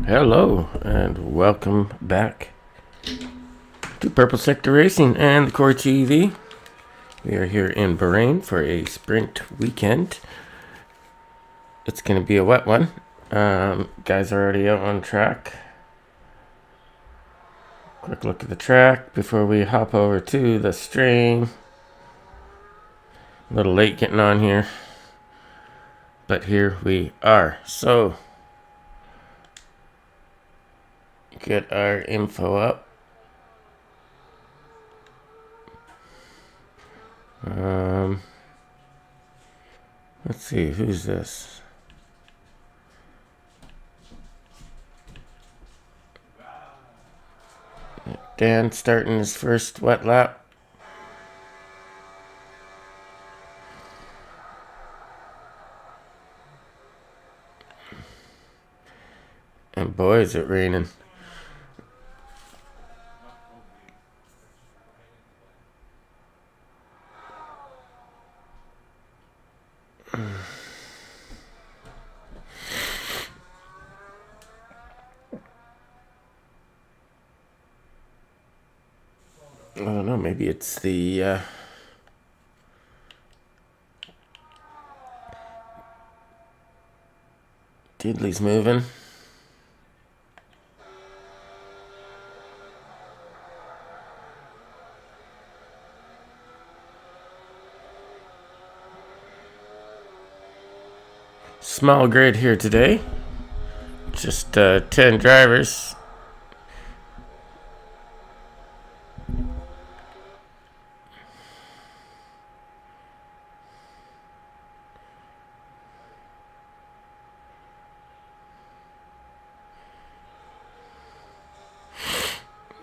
Hello and welcome back to Purple Sector Racing and the Core TV. We are here in Bahrain for a sprint weekend. It's going to be a wet one. Guys are already out on track. Quick look at the track before we hop over to the stream. A little late getting on here, but here we are. So, get our info up. Let's see, who's this? Dan starting his first wet lap. And boy, is it raining. I don't know, maybe it's the Diddley's moving. Small grid here today. Just 10 drivers.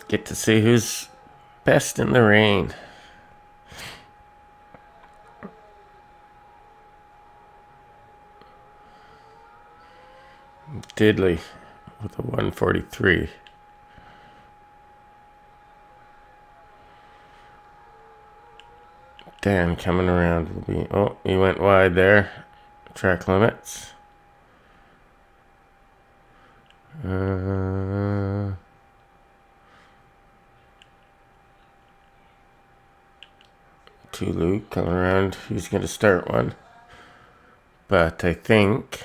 Get to see who's best in the rain. Diddley with a 143. Dan coming around will be. Oh, he went wide there. Track limits. Tulu coming around. He's going to start one. But I think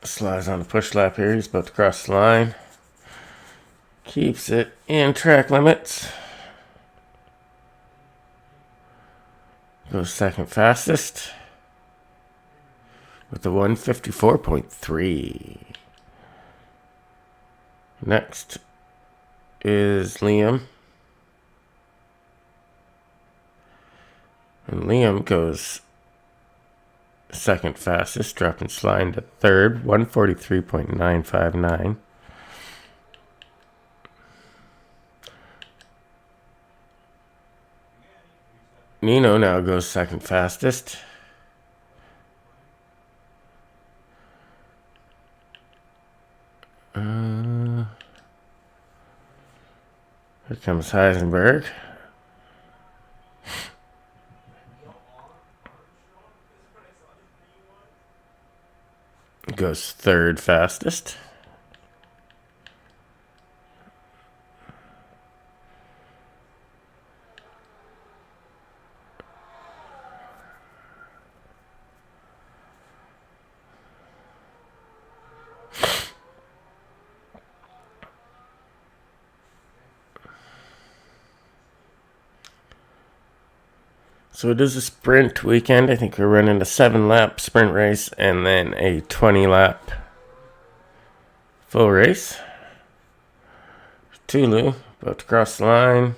Sly's on the push lap here. He's about to cross the line. Keeps it in track limits. Goes second fastest with the 154.3. Next is Liam. And Liam goes second fastest, dropping Sly to third, 143.959. Nino now goes second fastest. Here comes Heisenberg. Goes third fastest. So it is a sprint weekend. I think we're running a 7-lap sprint race and then a 20-lap full race. Tulu about to cross the line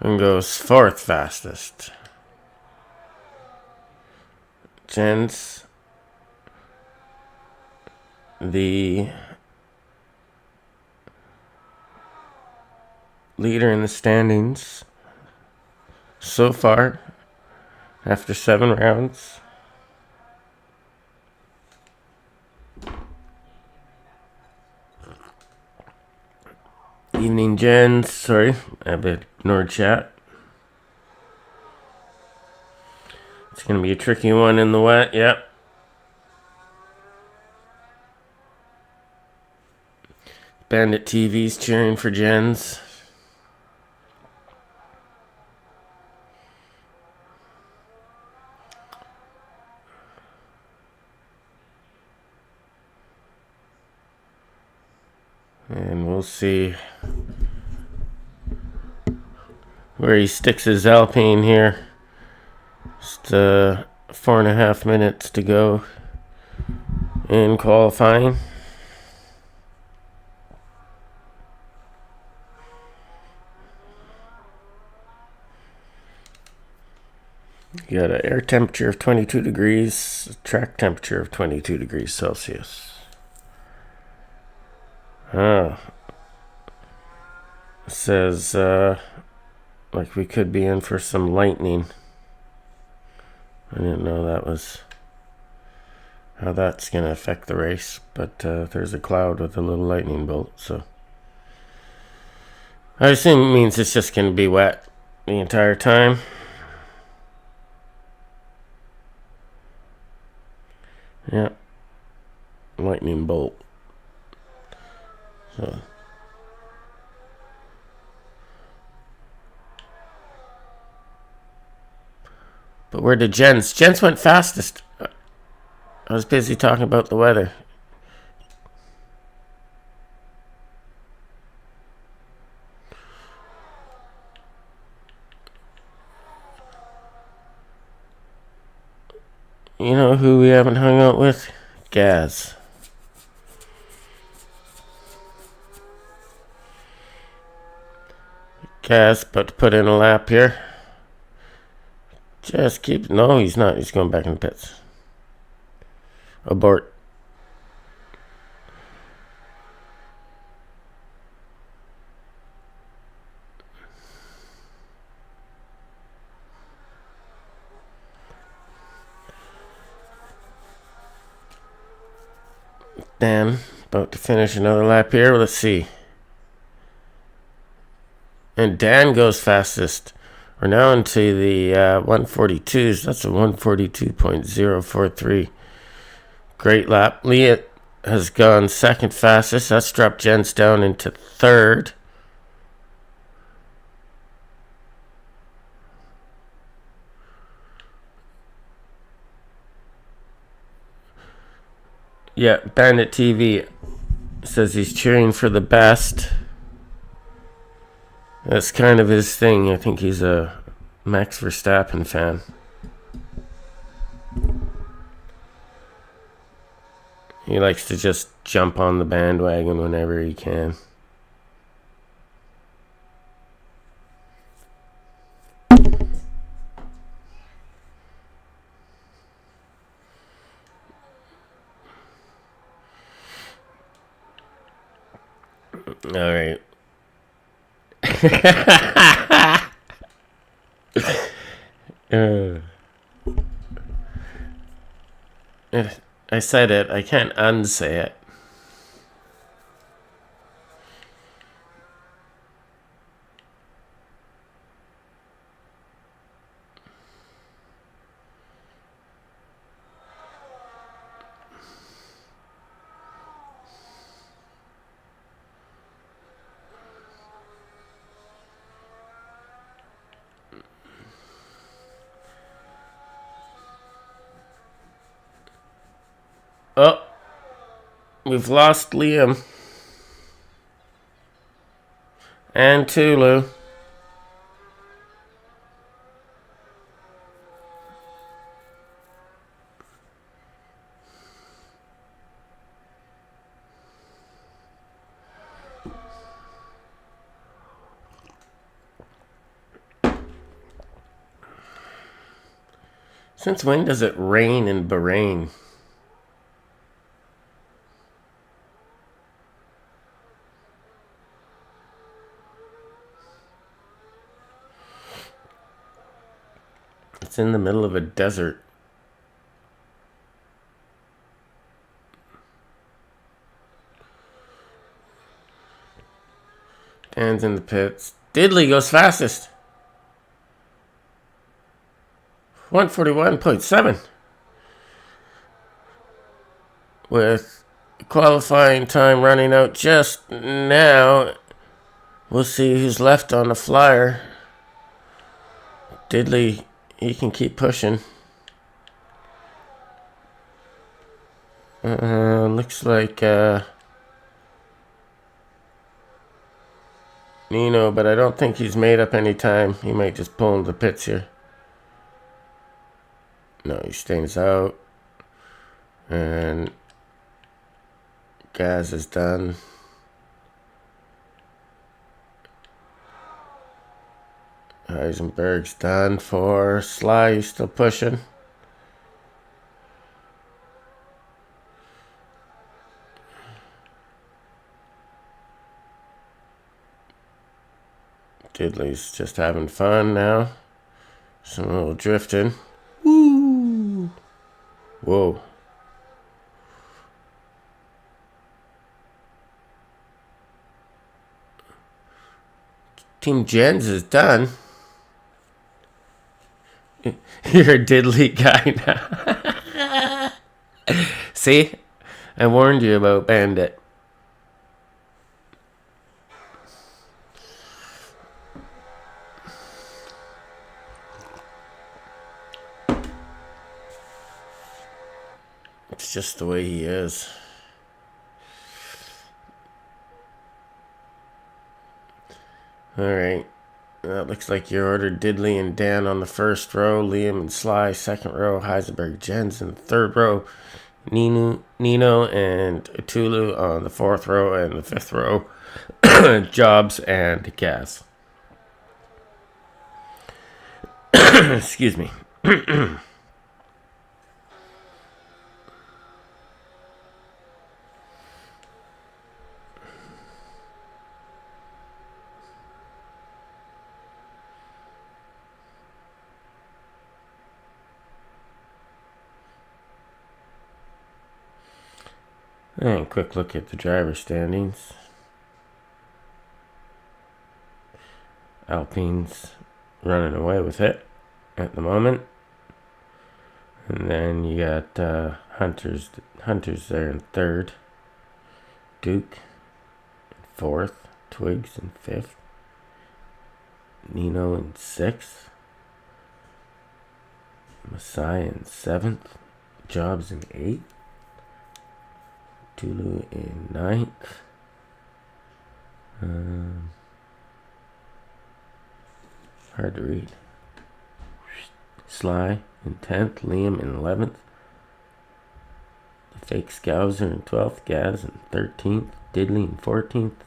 and goes fourth fastest. Jens, the leader in the standings so far, after 7 rounds. Evening, Jen. Sorry, I've ignored chat. It's going to be a tricky one in the wet. Yep. Bandit TV's cheering for Jens. And we'll see where he sticks his Alpine here. Just 4.5 minutes to go in qualifying. You got an air temperature of 22 degrees, track temperature of 22 degrees Celsius. It says like we could be in for some lightning. I didn't know that was how that's going to affect the race, but there's a cloud with a little lightning bolt, so I assume it means it's just going to be wet the entire time. Yeah, lightning bolt. So but where did Jens? Jens went fastest. I was busy talking about the weather. You know who we haven't hung out with? Gaz. Gaz, but to put in a lap here. Just keep... No, he's not. He's going back in the pits. Abort. Dan, about to finish another lap here. Let's see. And Dan goes fastest. We're now into the 142s. That's a 142.043. Great lap. Leah has gone second fastest. That's dropped Jens down into third. Yeah, Bandit TV says he's cheering for the best. That's kind of his thing. I think he's a Max Verstappen fan. He likes to just jump on the bandwagon whenever he can. All right. I said it. I can't unsay it. Oh, we've lost Liam and Tulu. Since when does it rain in Bahrain? It's in the middle of a desert. Dan's in the pits. Diddley goes fastest. 141.7. With qualifying time running out just now. We'll see who's left on the flyer. Diddley, he can keep pushing. Looks like Nino, but I don't think he's made up any time. He might just pull into the pits here. No, he stays out. And gas is done. Heisenberg's done for Sly. He's still pushing. Diddley's just having fun now. Some little drifting. Woo! Whoa. Team Jens is done. You're a Diddley guy now. See? I warned you about Bandit. It's just the way he is. Alright. That looks like you ordered Diddley and Dan on the first row, Liam and Sly second row, Heisenberg, Jens in the third row, Nino and Tulu on the fourth row, and the fifth row, Jobs and Gas. Excuse me. And quick look at the driver standings. Alpine's running away with it at the moment. And then you got Hunter's there in third. Duke in fourth. Twigs in fifth. Nino in sixth. Messiah in seventh. Jobs in eighth. Tulu in ninth. Hard to read. Sly in 10th. Liam in 11th. The fake Scouser in 12th. Gaz in 13th. Diddley in 14th.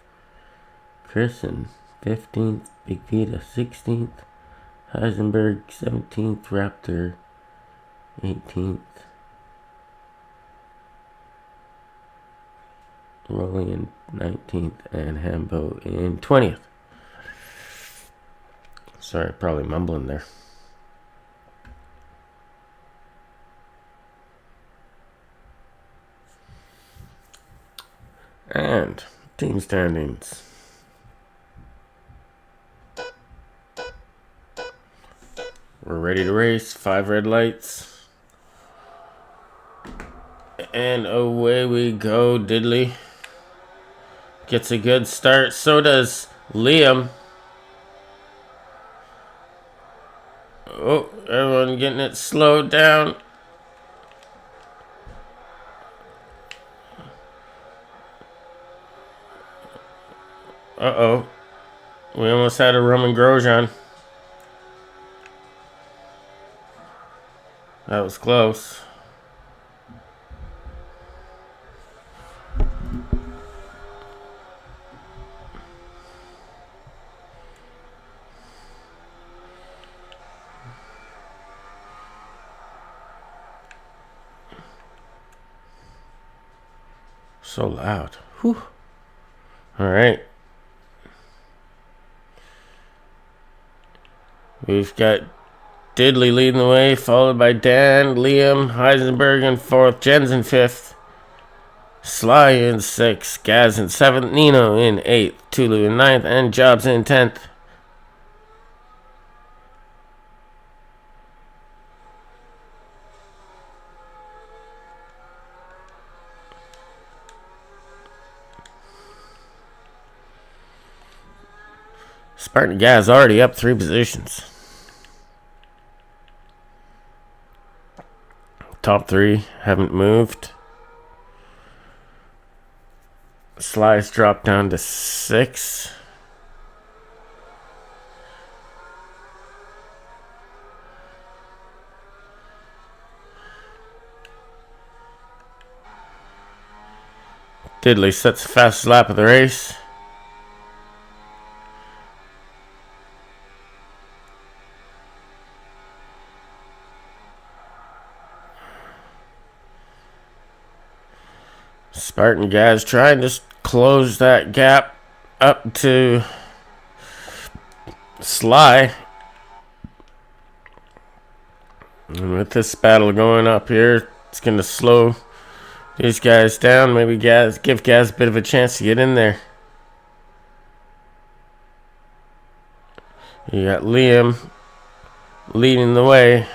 Chris in 15th. Big Vita 16th. Heisenberg 17th. Raptor 18th. Rolling in 19th and Hambo in 20th. Sorry, probably mumbling there. And team standings. We're ready to race. 5 red lights. And away we go, Diddley. Gets a good start. So does Liam. Oh, everyone getting it slowed down. Uh-oh. We almost had a Roman Grosjean. That was close. So loud. Whew. All right. We've got Diddley leading the way, followed by Dan, Liam, Heisenberg in 4th, Jens in 5th, Sly in 6th, Gaz in 7th, Nino in 8th, Tulu in 9th, and Jobs in 10th. Spartan Gas already up 3 positions. Top 3 haven't moved. Slice dropped down to 6. Diddley sets the fastest lap of the race. Spartan Gas trying to close that gap up to Sly. And with this battle going up here, it's going to slow these guys down. Maybe give Gas a bit of a chance to get in there. You got Liam leading the way.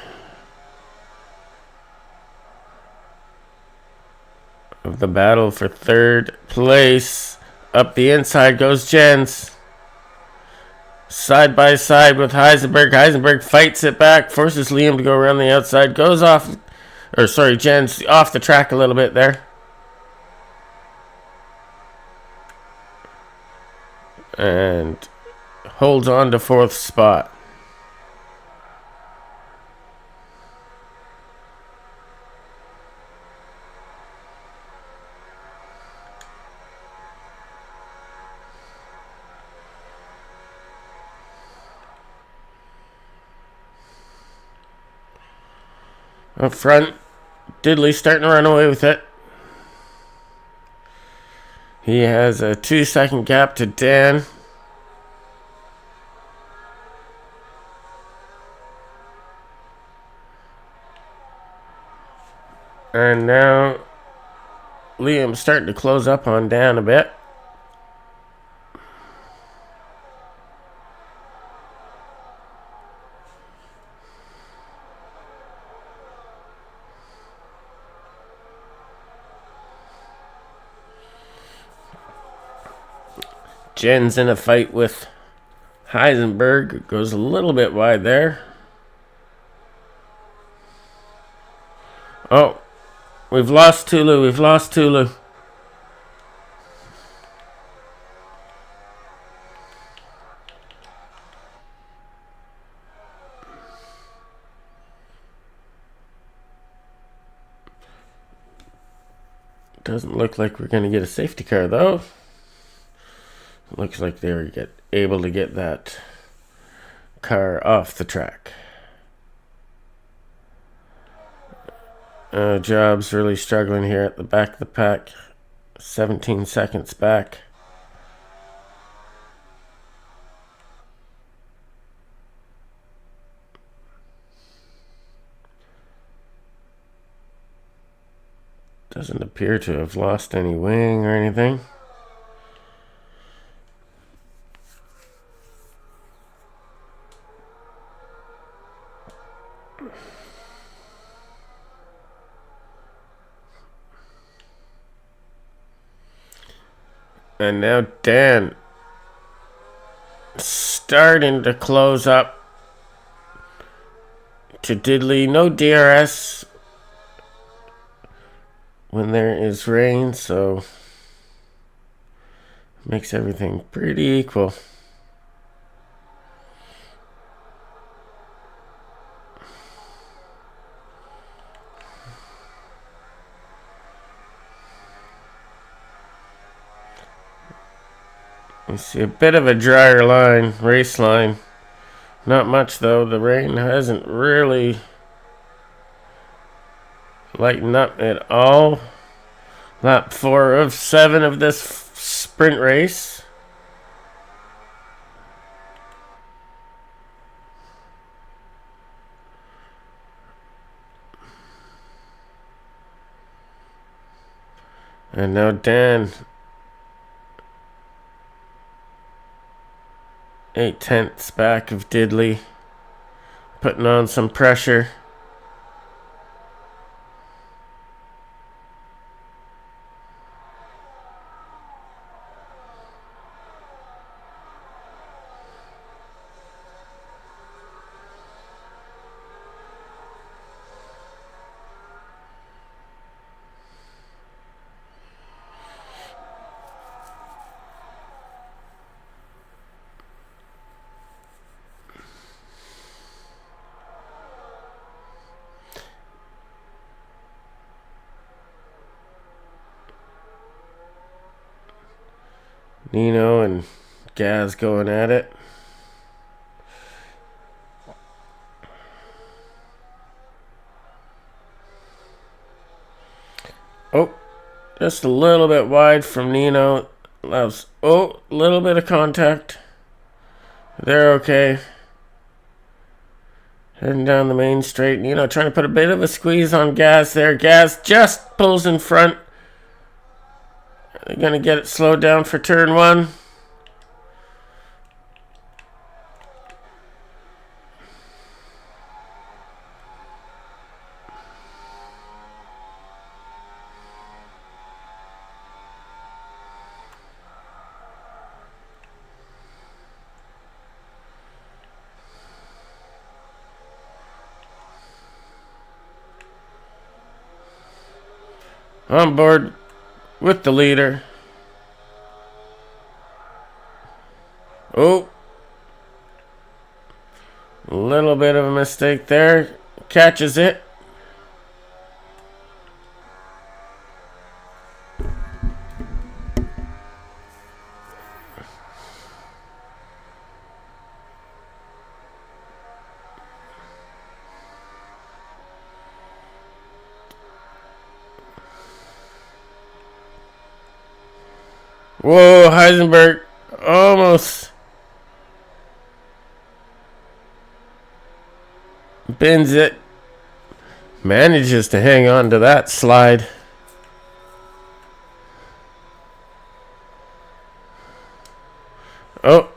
Of the battle for 3rd place. Up the inside goes Jens. Side by side with Heisenberg. Heisenberg fights it back, forces Liam to go around the outside. Goes off, Jens off the track a little bit there. And holds on to 4th spot. Up front, Diddley starting to run away with it. He has a 2-second gap to Dan. And now Liam's starting to close up on Dan a bit. Jen's in a fight with Heisenberg. Goes a little bit wide there. Oh, we've lost Tulu. Doesn't look like we're going to get a safety car, though. Looks like they were able to get that car off the track. Jobs really struggling here at the back of the pack. 17 seconds back. Doesn't appear to have lost any wing or anything. And now Dan starting to close up to Diddley. No DRS when there is rain, so makes everything pretty equal. You see a bit of a drier race line. Not much though. The rain hasn't really lightened up at all. Lap 4 of 7 of this sprint race. And now Dan, 8/10 back of Diddley, putting on some pressure. Nino and Gaz going at it. Oh, just a little bit wide from Nino. Allows, a little bit of contact. They're okay. Heading down the main straight. Nino trying to put a bit of a squeeze on Gaz there. Gaz just pulls in front. They're going to get it slowed down for turn one. On board with the leader. Oh. A little bit of a mistake there. Catches it. Whoa, Heisenberg almost bends it. Manages to hang on to that slide. Oh.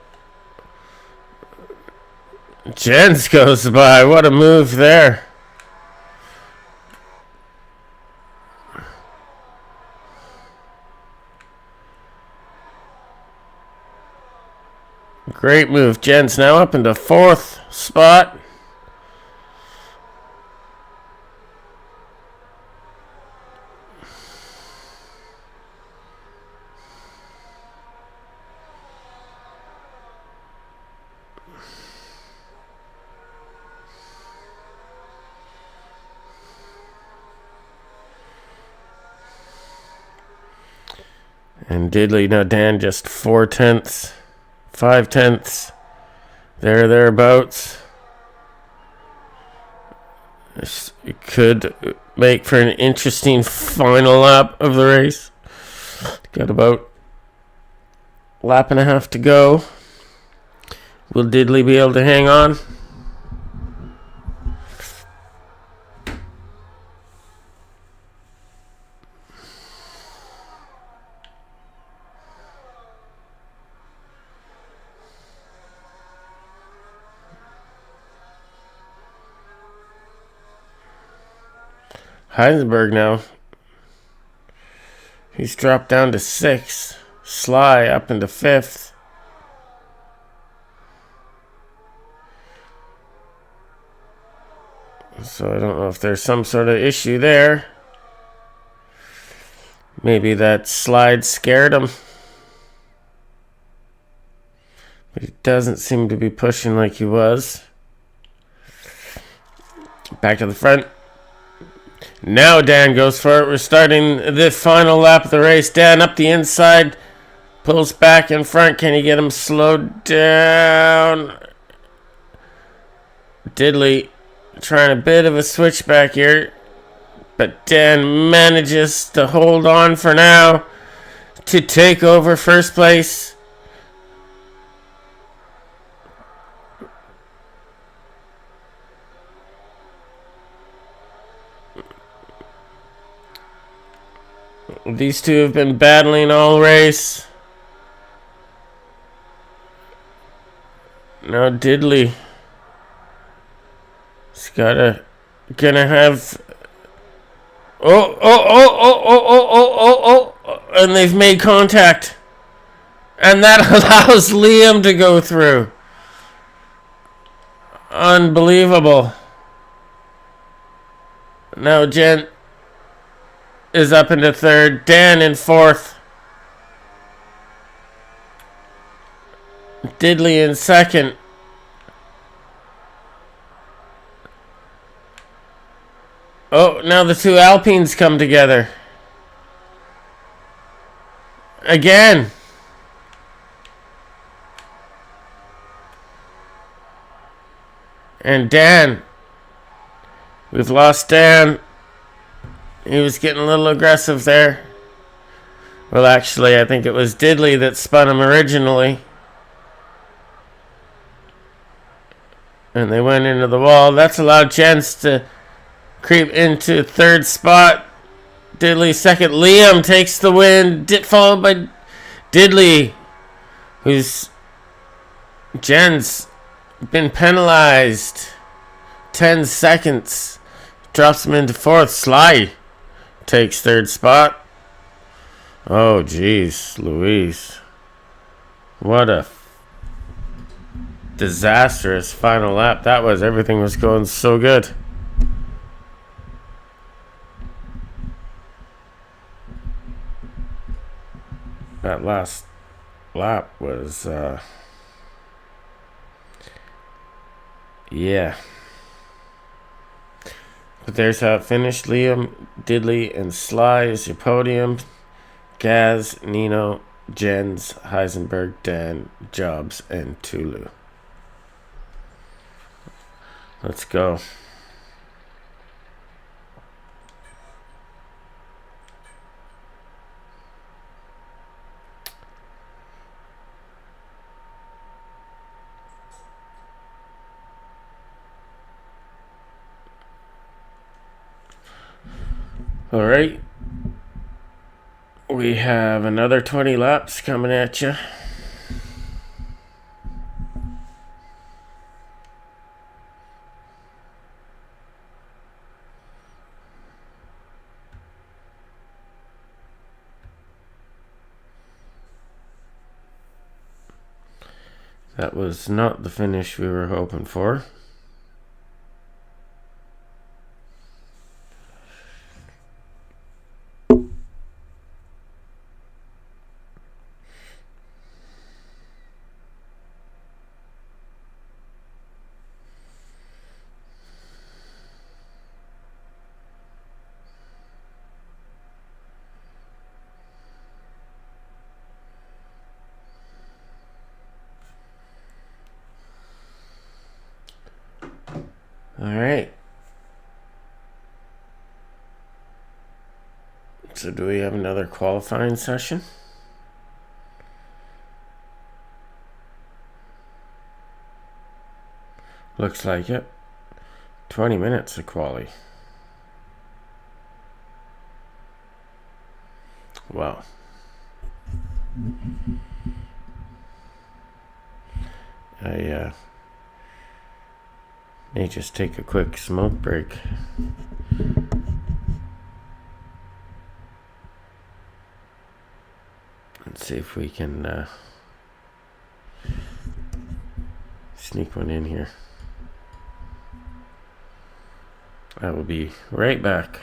Jens goes by. What a move there. Great move. Jens now up into fourth spot. And Diddley, now Dan just 4/10, 5/10, thereabouts. This could make for an interesting final lap of the race. Got about a lap and a half to go. Will Diddley be able to hang on? Heisenberg now. He's dropped down to 6th. Sly up into 5th. So I don't know if there's some sort of issue there. Maybe that slide scared him. But he doesn't seem to be pushing like he was. Back to the front. Now Dan goes for it. We're starting the final lap of the race. Dan up the inside. Pulls back in front. Can he get him slowed down? Diddley trying a bit of a switchback here. But Dan manages to hold on for now to take over first place. These two have been battling all race. Now Diddley. He's gonna have. Oh! And they've made contact. And that allows Liam to go through. Unbelievable. Now Jen is up into 3rd. Dan in 4th. Diddley in 2nd. Oh, now the two Alpines come together. Again. And Dan. We've lost Dan. He was getting a little aggressive there. Well, actually, I think it was Diddley that spun him originally. And they went into the wall. That's allowed Jens to creep into third spot. Diddley second. Liam takes the win, followed by Diddley, who's Jens been penalized. 10 seconds. Drops him into fourth. Sly takes third spot. Oh, jeez, Louise. What a disastrous final lap that was. Everything was going so good. That last lap was, yeah. But there's how it finished. Liam, Diddley, and Sly is your podium. Gaz, Nino, Jens, Heisenberg, Dan, Jobs, and Tulu. Let's go. All right. We have another 20 laps coming at you. That was not the finish we were hoping for. All right. So do we have another qualifying session? Looks like it. 20 minutes of quali. Wow. I may just take a quick smoke break. Let's see if we can sneak one in here. I will be right back.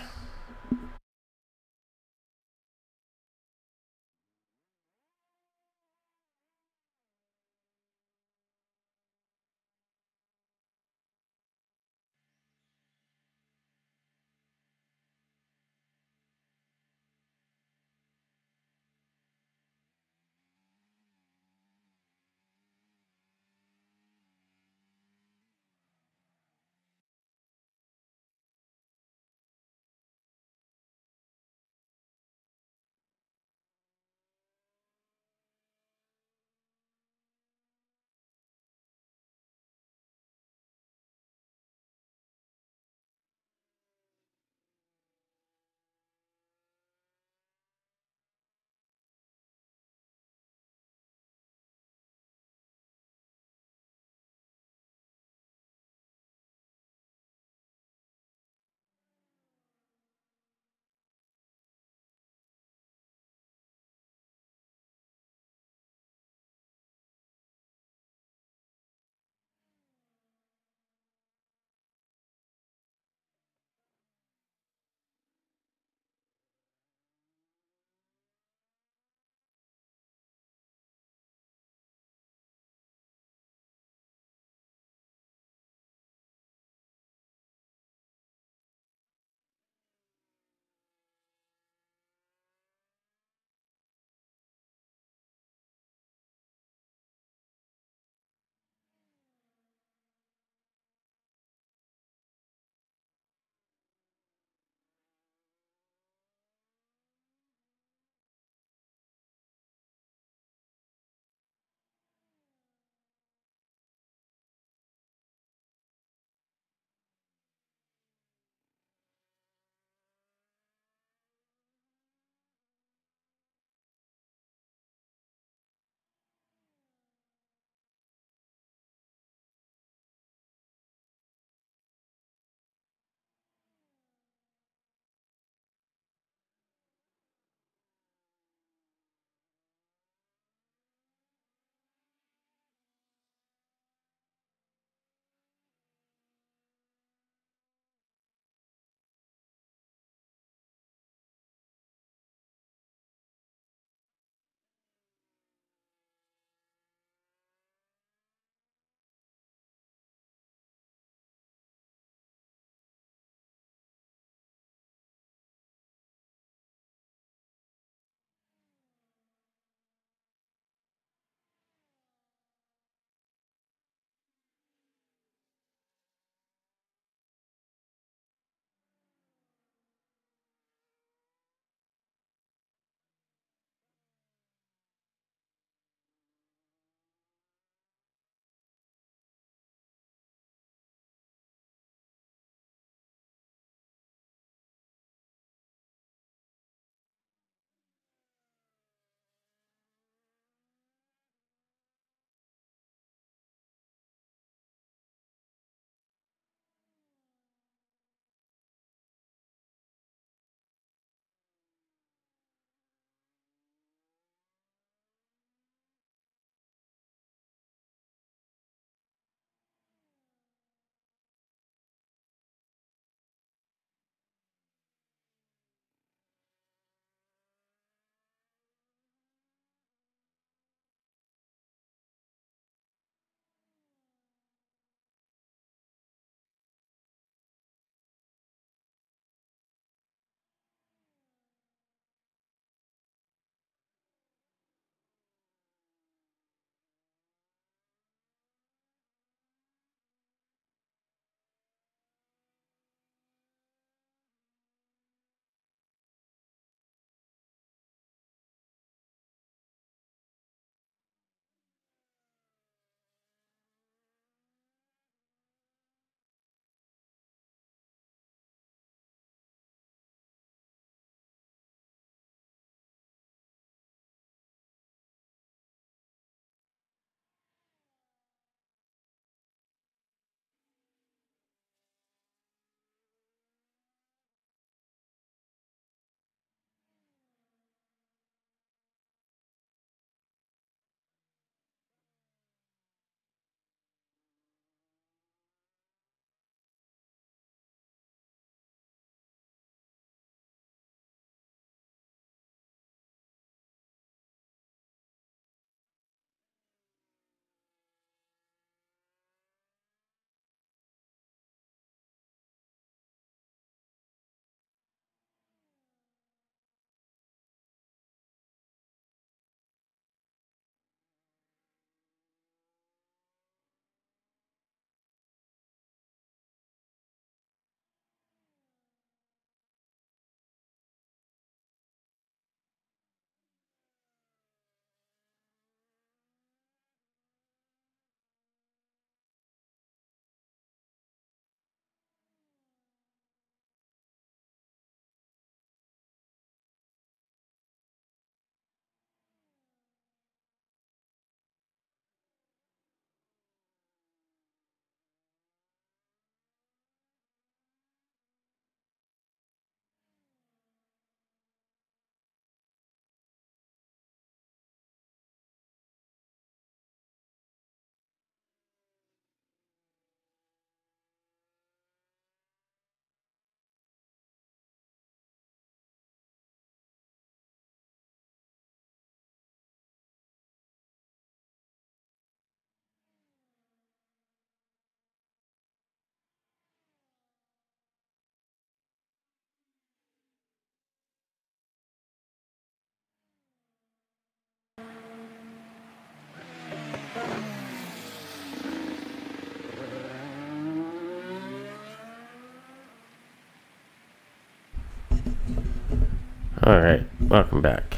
Alright, welcome back.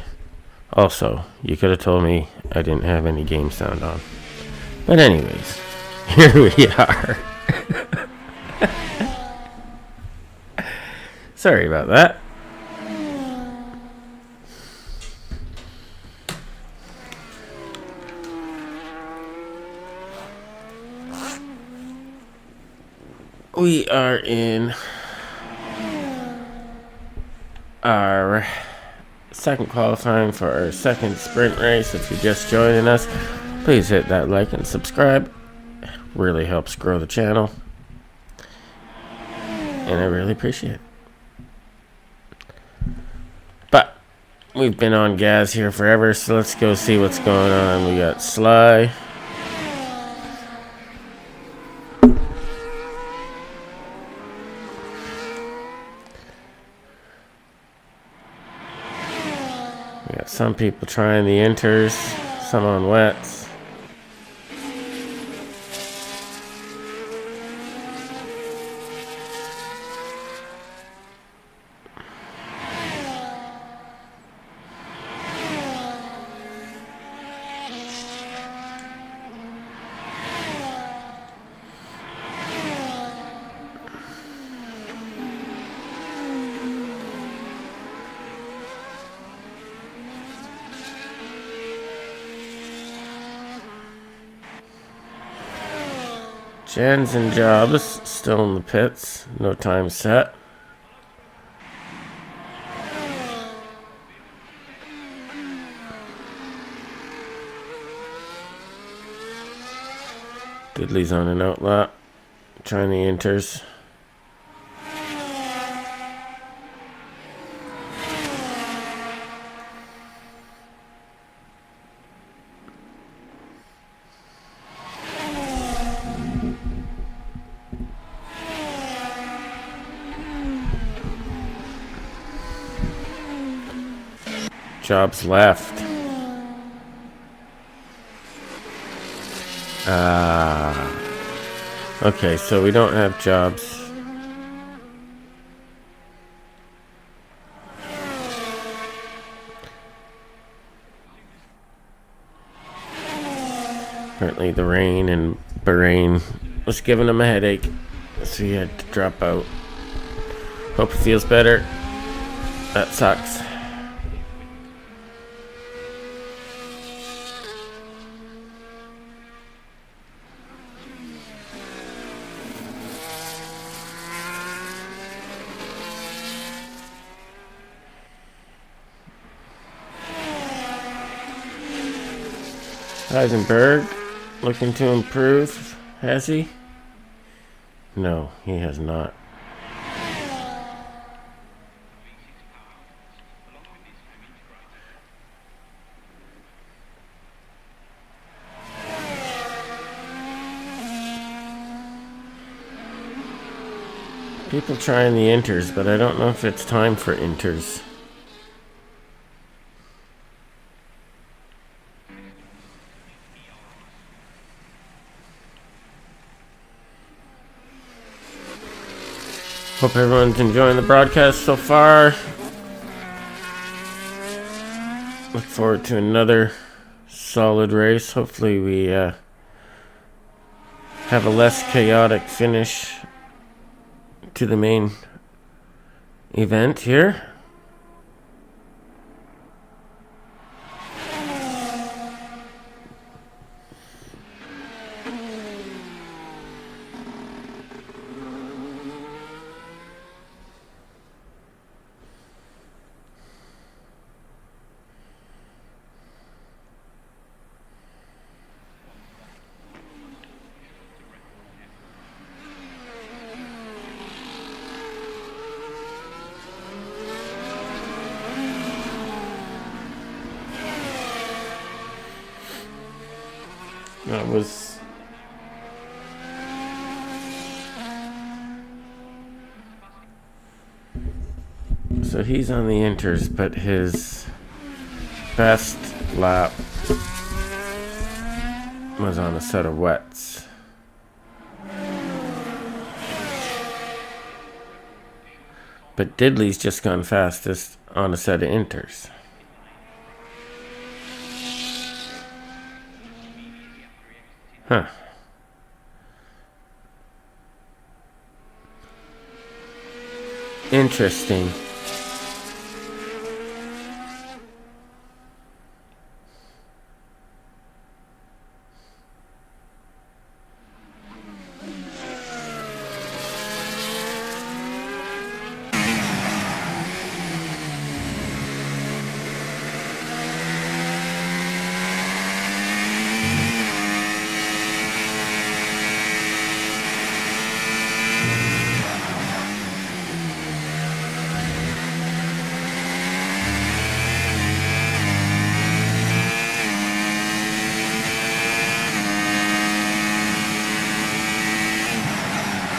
Also, you could have told me I didn't have any game sound on. But anyways, here we are. Sorry about that. We are in our second qualifying for our second sprint race. If you're just joining us, please hit that like and subscribe. It really helps grow the channel, and I really appreciate it. But we've been on gas here forever, so let's go see what's going on. We got Sly. We got some people trying the inters, some on wets. Jens and Jobs still in the pits. No time set. Diddley's on an outlap. Trying the inters. Jobs left. Okay, so we don't have Jobs. Apparently the rain in Bahrain was giving him a headache, so he had to drop out. Hope he feels better. That sucks. Heisenberg looking to improve, has he? No, he has not. People trying the inters, but I don't know if it's time for inters. Hope everyone's enjoying the broadcast so far. Look forward to another solid race. Hopefully we have a less chaotic finish to the main event here. That was so he's on the inters, but his best lap was on a set of wets. But Diddley's just gone fastest on a set of inters. Huh. Interesting.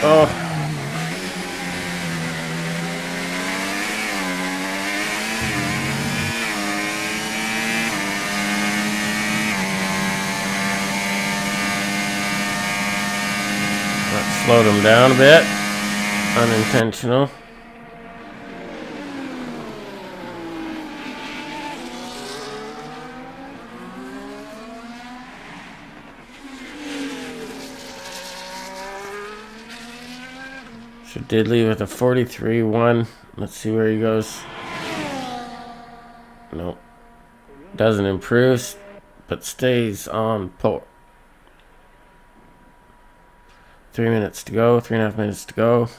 Oh. That slowed him down a bit. Unintentional. So did leave with a 43-1. Let's see where he goes. Nope. Doesn't improve, but stays on pole. 3 minutes to go. 3.5 minutes to go.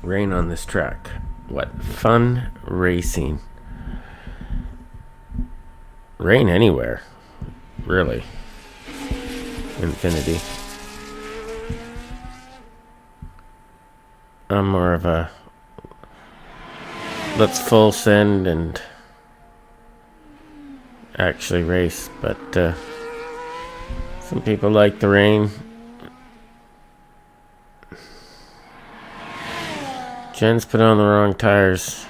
Rain on this track. What fun racing. Rain anywhere, really. Infinity. I'm more of a let's full send and actually race, but some people like the rain. Jen's put on the wrong tires.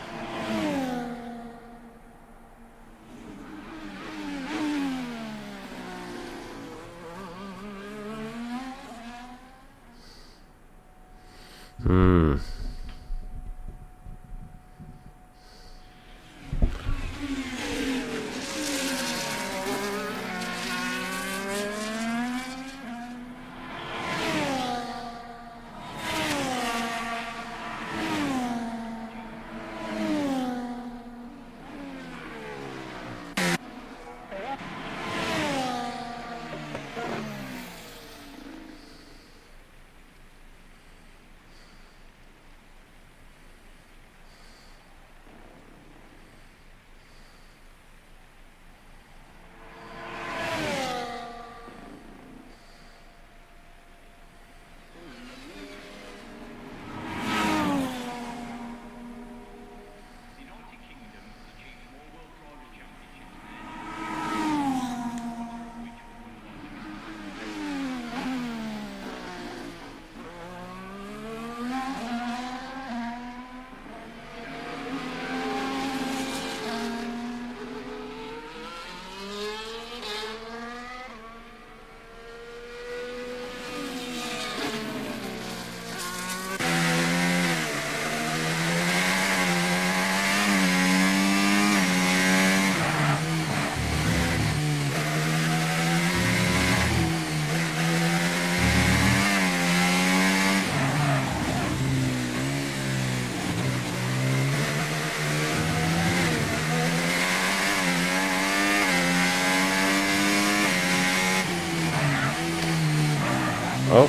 Oh,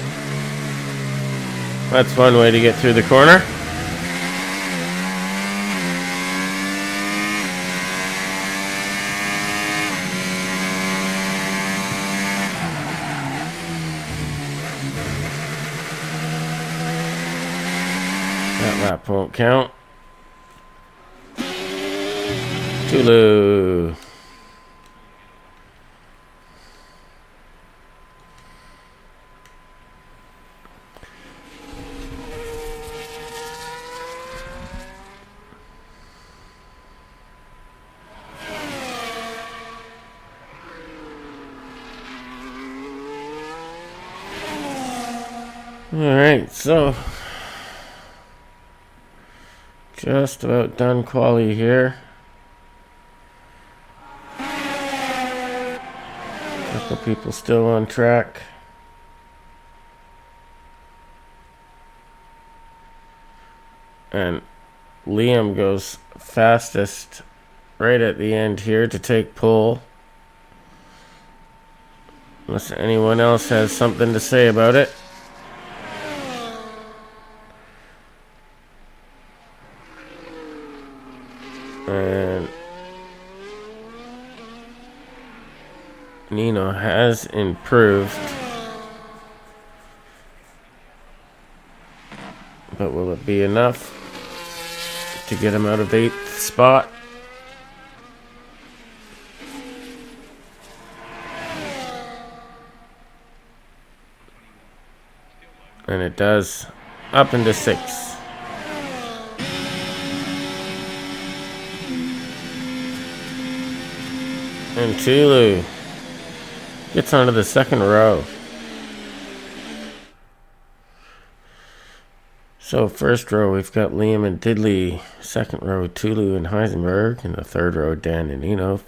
that's one way to get through the corner. That lap won't count. Tulu. Alright, so just about done quali here. Couple people still on track. And Liam goes fastest right at the end here to take pole. Unless anyone else has something to say about it. And Nino has improved. But will it be enough to get him out of 8th spot? And it does. Up into 6th. And Tulu gets onto the 2nd row. So 1st row we've got Liam and Diddley. 2nd row Tulu and Heisenberg. And the 3rd row Dan and Nino.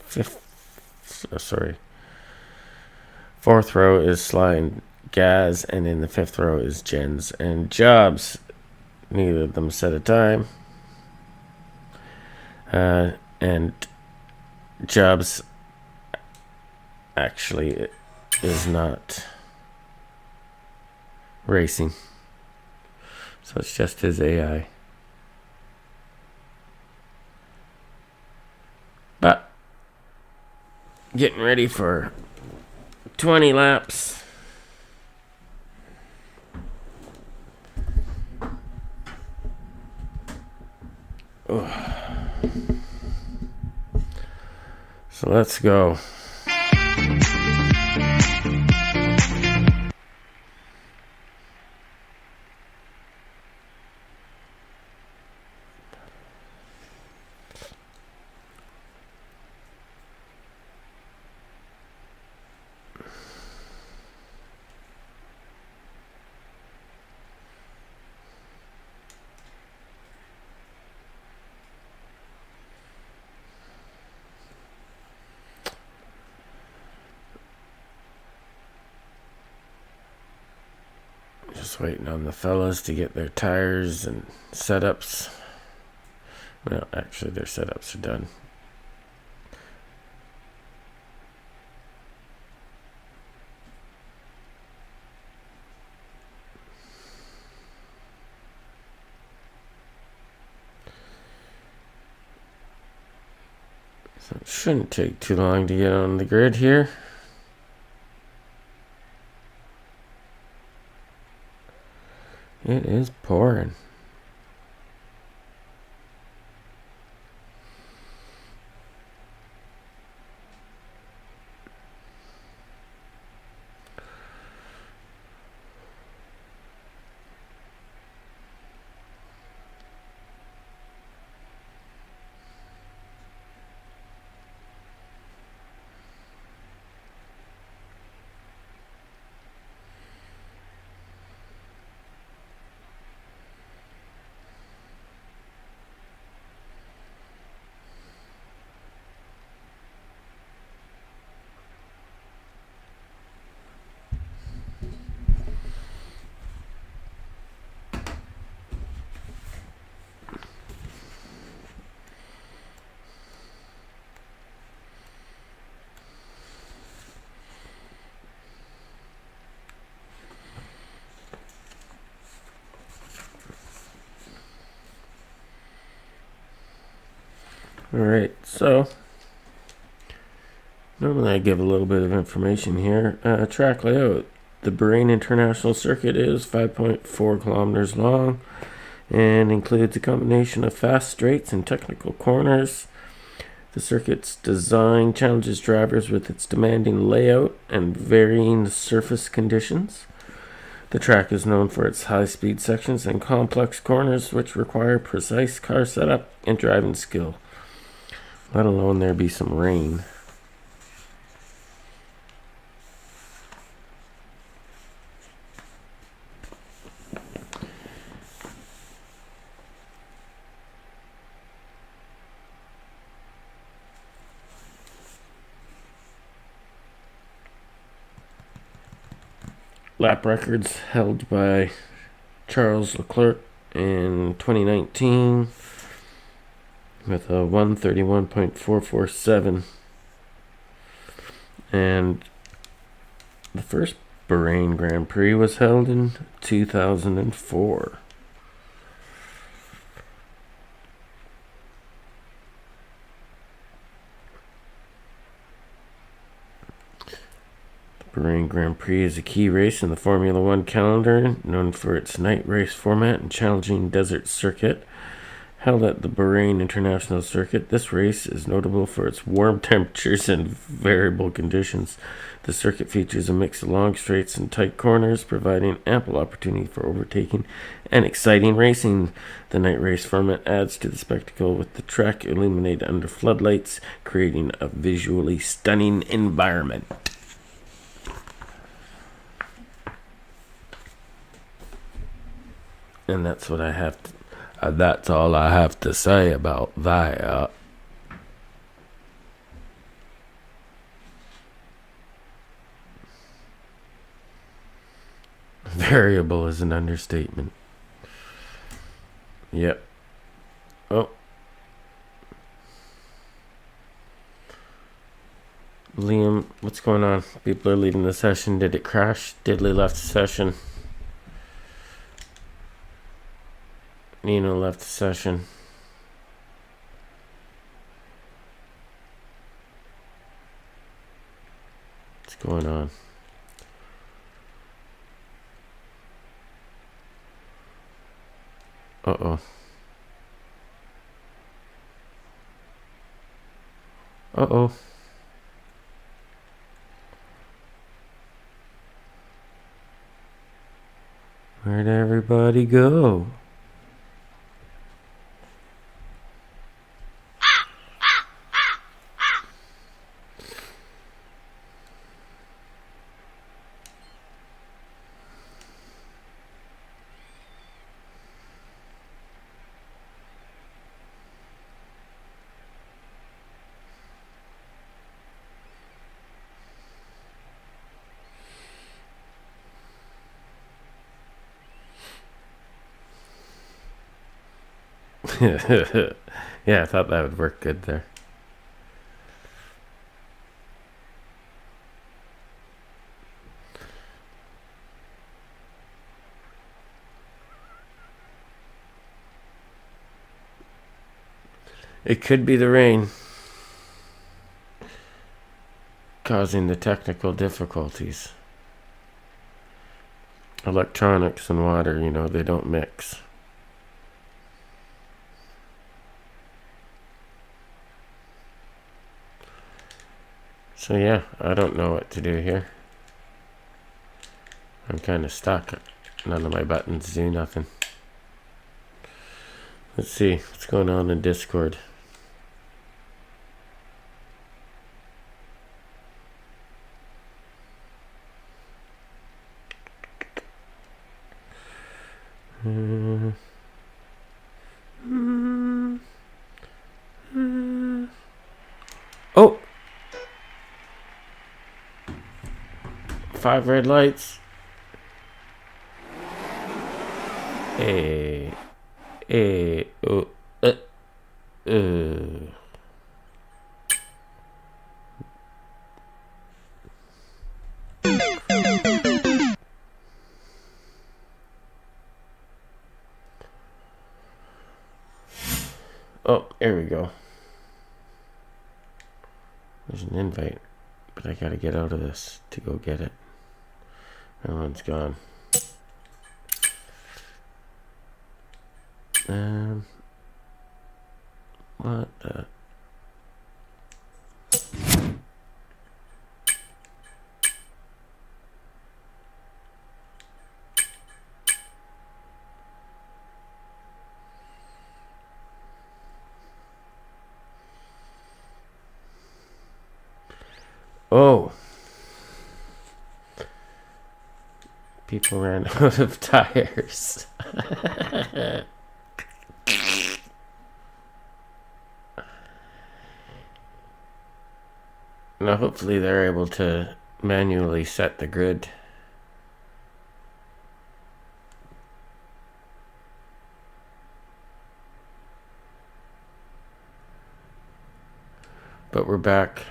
4th row is Sly and Gaz. And in the 5th row is Jens and Jobs. Neither of them set a time. And Jobs actually is not racing. So it's just his AI. But getting ready for 20 laps. So let's go. Just waiting on the fellas to get their tires and setups. Well, actually, their setups are done. So it shouldn't take too long to get on the grid here. It is pouring. Alright, so normally I give a little bit of information here. Track layout. The Bahrain International Circuit is 5.4 kilometers long and includes a combination of fast straights and technical corners. The circuit's design challenges drivers with its demanding layout and varying surface conditions. The track is known for its high-speed sections and complex corners which require precise car setup and driving skill, let alone there be some rain. lap records held by Charles Leclerc in 2019 with a 131.447. And the first Bahrain Grand Prix was held in 2004. The Bahrain Grand Prix is a key race in the Formula One calendar, known for its night race format and challenging desert circuit. Held at the Bahrain International Circuit, this race is notable for its warm temperatures and variable conditions. The circuit features a mix of long straights and tight corners, providing ample opportunity for overtaking and exciting racing. The night race format adds to the spectacle, with the track illuminated under floodlights, creating a visually stunning environment. And that's what I have to... that's all I have to say about that. Variable is an understatement. Yep. Oh. Liam, what's going on? People are leaving the session. Did it crash? Diddley left the session. Nino left the session. What's going on? Uh-oh. Uh-oh. Where'd everybody go? Yeah, I thought that would work good there. It could be the rain causing the technical difficulties. Electronics and water, they don't mix. So yeah, I don't know what to do here. I'm kind of stuck. None of my buttons do nothing. Let's see what's going on in Discord. Oh! 5 red lights. Hey. Oh. Oh, there we go. There's an invite, but I gotta get out of this to go get it. That one's gone. What the? Oh. People ran out of tires. Now hopefully they're able to manually set the grid but we're back.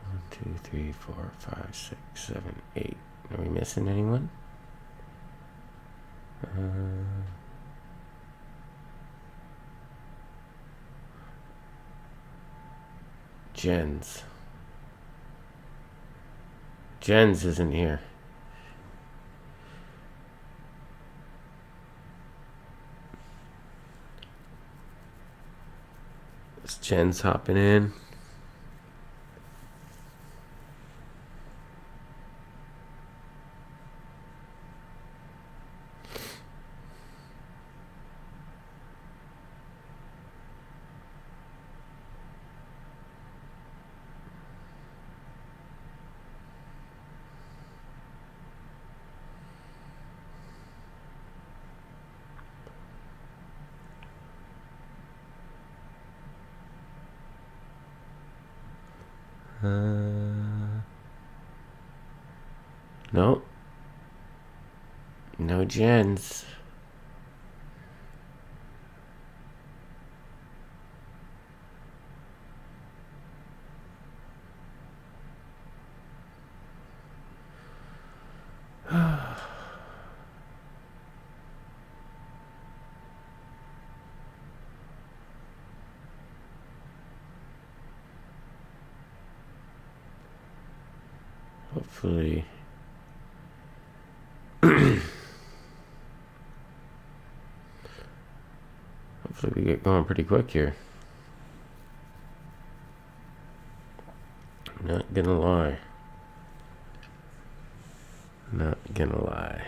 One, two, three, 4, 5, 6, 7, 8. Are we missing anyone? Jens. Jens isn't here. Is Jens hopping in? No. No Jens. Hopefully. Hopefully we get going pretty quick here. Not gonna lie. Not gonna lie.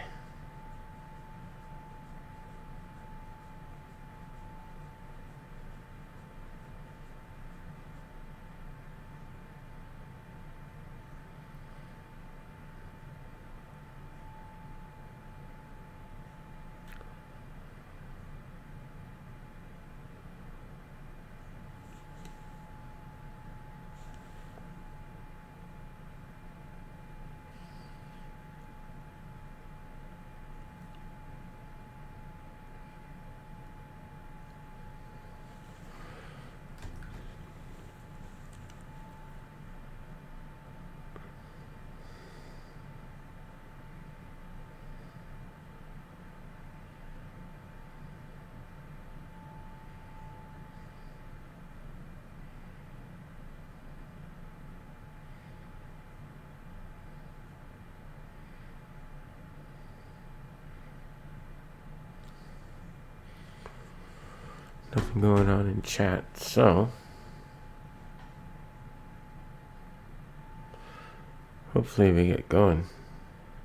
Nothing going on in chat, so hopefully we get going.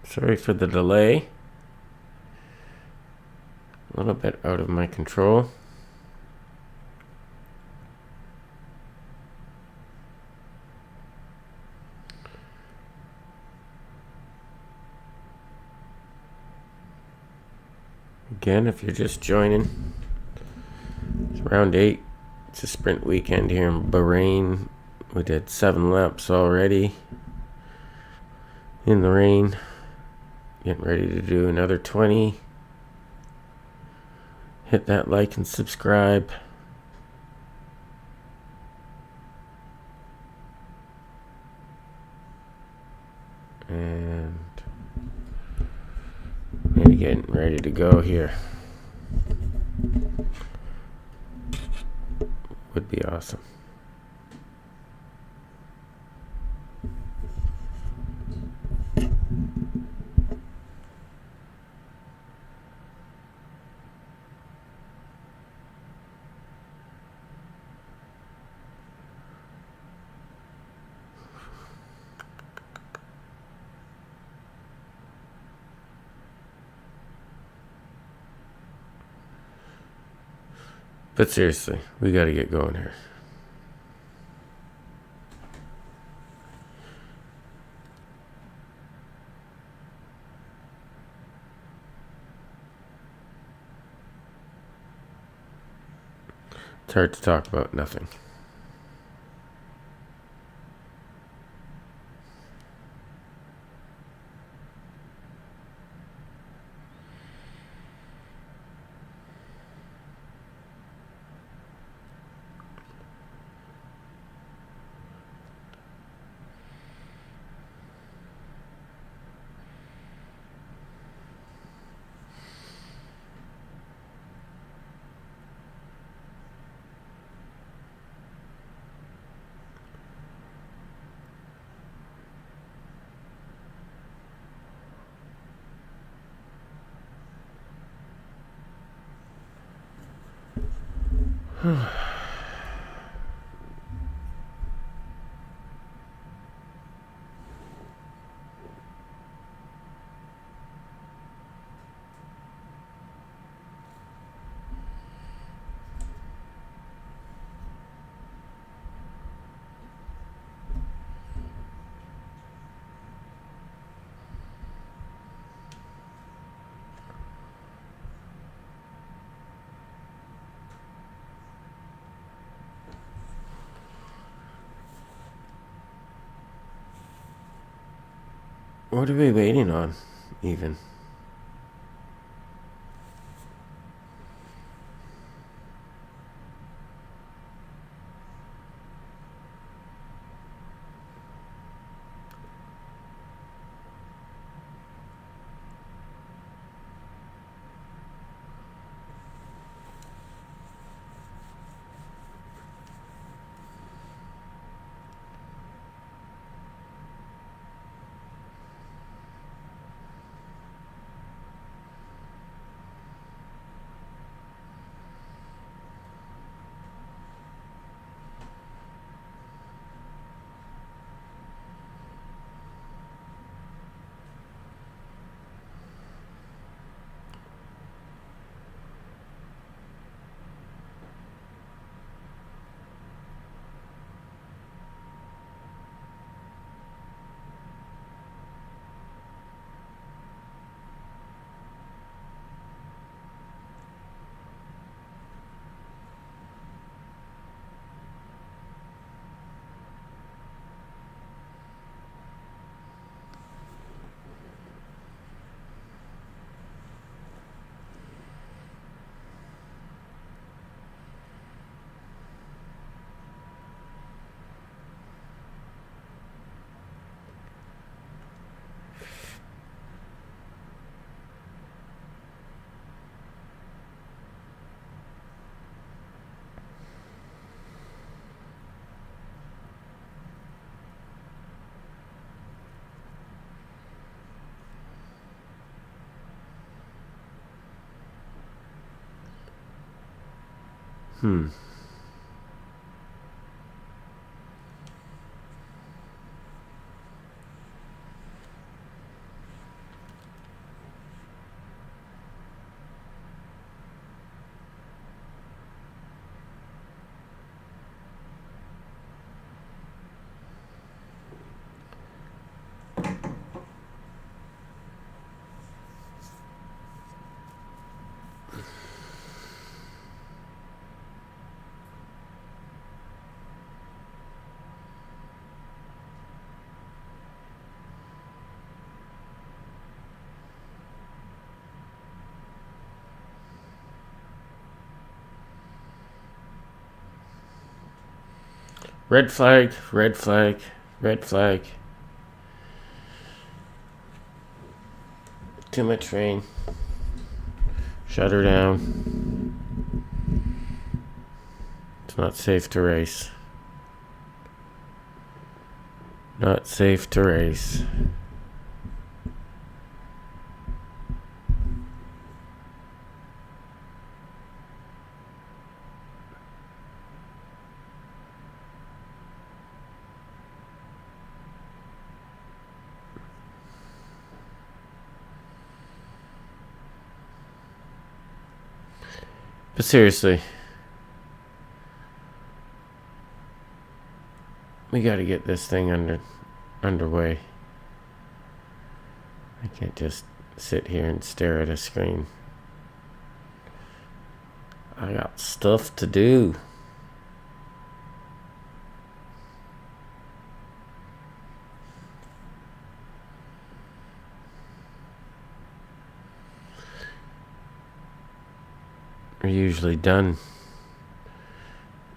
Sorry for the delay. A little bit out of my control. Again, if you're just joining, it's round 8. It's a sprint weekend here in Bahrain. We did 7 laps already in the rain. Getting ready to do another 20. Hit that like and subscribe. And maybe getting ready to go here. Would be awesome. But seriously, we got to get going here. It's hard to talk about nothing. What are we waiting on, even? Red flag, red flag, red flag. Too much rain. Shut her down. It's not safe to race. Not safe to race. But seriously, we gotta get this thing underway. I can't just sit here and stare at a screen. I got stuff to do. We're usually done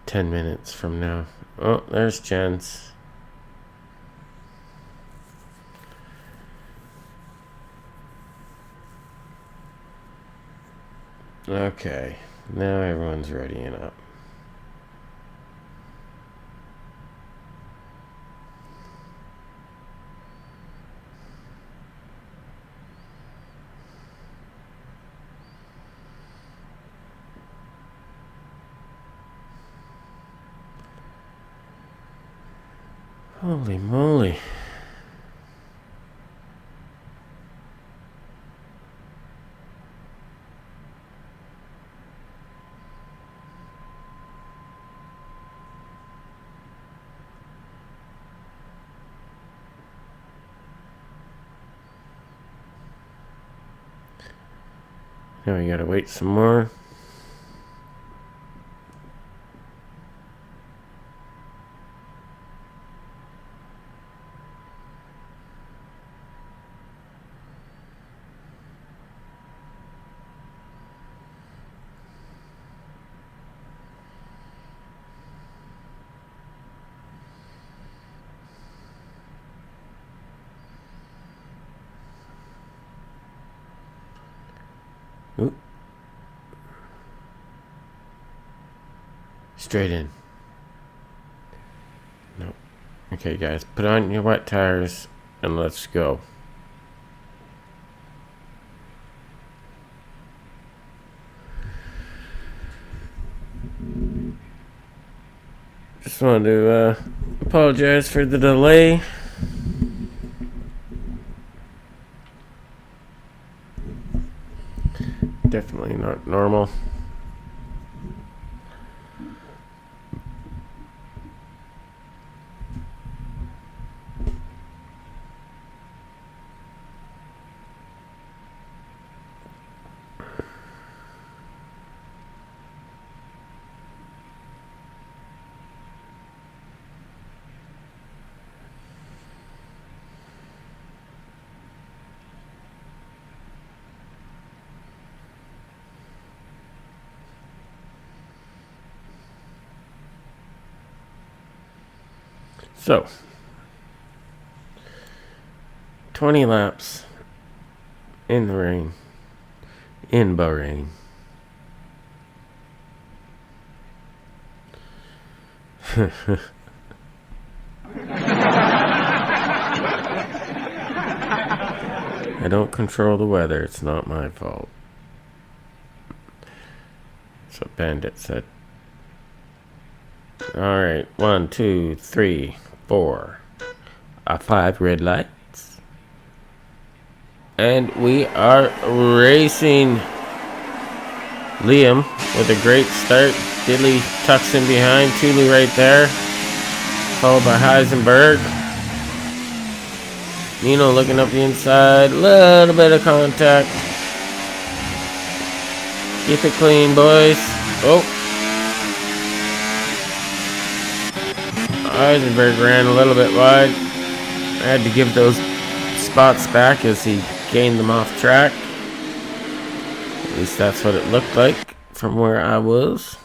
10 minutes from now. Oh, there's Jen's. Okay, now everyone's readying up. Holy moly. Now we gotta wait some more. Oop. Straight in. Nope. Okay, guys, put on your wet tires and let's go. Just wanted to apologize for the delay. Definitely not normal. So, 20 laps in the rain in Bahrain. I don't control the weather. It's not my fault. That's what Bandit said. Alright, 1, 2, 3, 4, 5 red lights. And we are racing. Liam with a great start. Diddley tucks in behind. Tulu right there. Followed by Heisenberg. Nino looking up the inside. Little bit of contact. Keep it clean, boys. Oh. Heisenberg ran a little bit wide. I had to give those spots back as he gained them off track. At least that's what it looked like from where I was.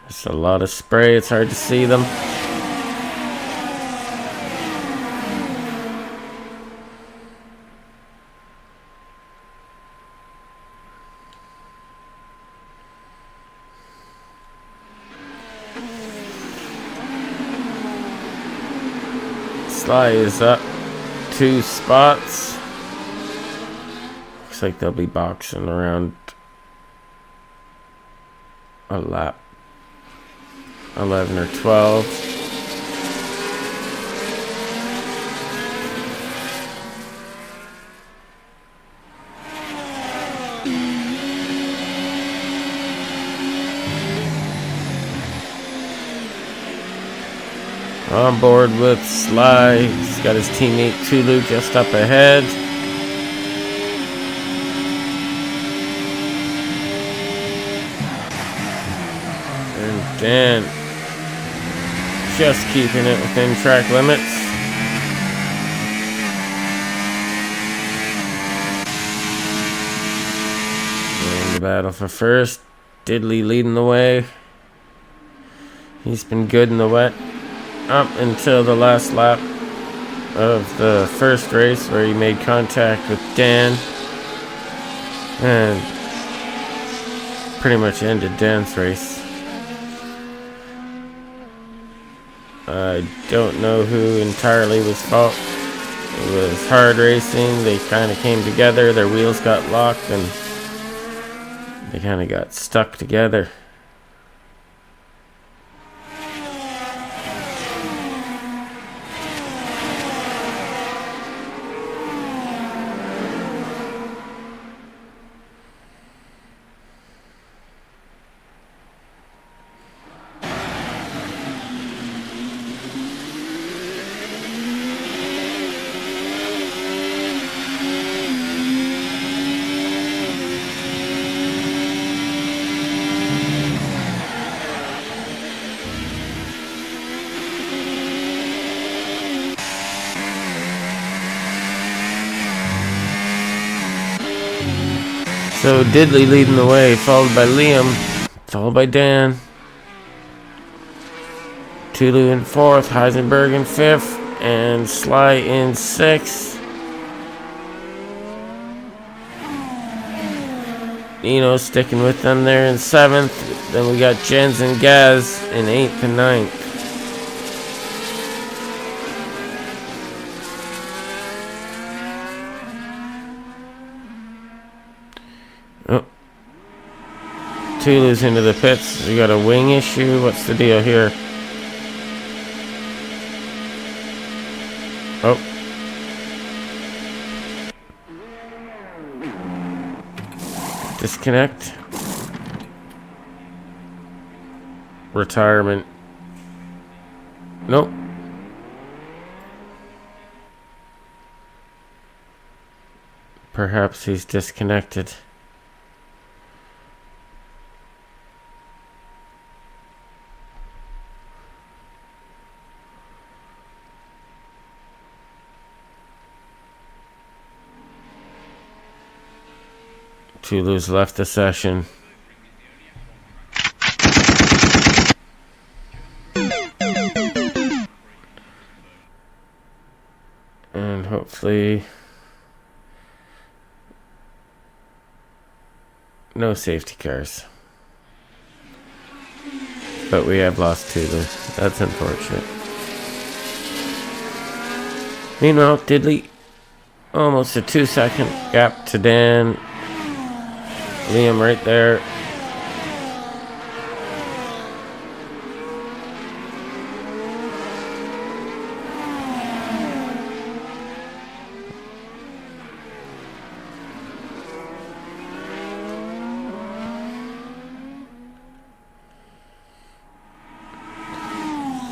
There's a lot of spray. It's hard to see them. Sly is up 2 spots. Looks like they'll be boxing around a lap 11 or 12. On board with Sly. He's got his teammate Tulu just up ahead. And Dan just keeping it within track limits. And the battle for first. Diddley leading the way. He's been good in the wet up until the last lap of the first race where he made contact with Dan and pretty much ended Dan's race. I don't know who entirely was fault. It was hard racing. They kind of came together. Their wheels got locked and they kind of got stuck together. So Diddley leading the way, followed by Liam, followed by Dan. Tulu in 4th, Heisenberg in 5th, and Sly in 6th. Nino sticking with them there in 7th. Then we got Jens and Gaz in 8th and 9th. Oh. Tulu's into the pits. We got a wing issue. What's the deal here? Oh. Disconnect. Retirement. Nope. Perhaps he's disconnected. Tulu's left the session. And hopefully no safety cars. But we have lost Tulu. That's unfortunate. Meanwhile, Diddley almost a 2-second gap to Dan. Liam right there.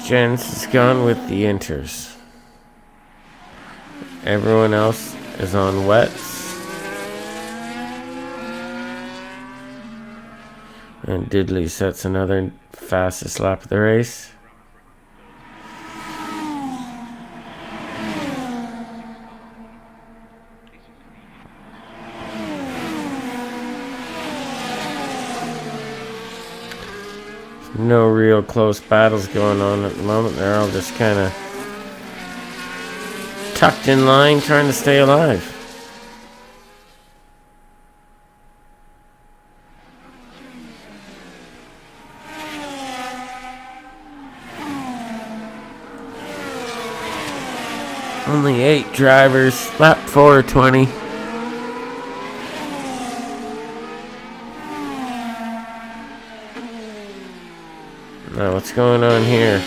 Jens is gone with the inters. Everyone else is on wets. And Diddley sets another fastest lap of the race. No real close battles going on at the moment. They're all just kind of tucked in line trying to stay alive. Only 8 drivers, lap 420. Now what's going on here?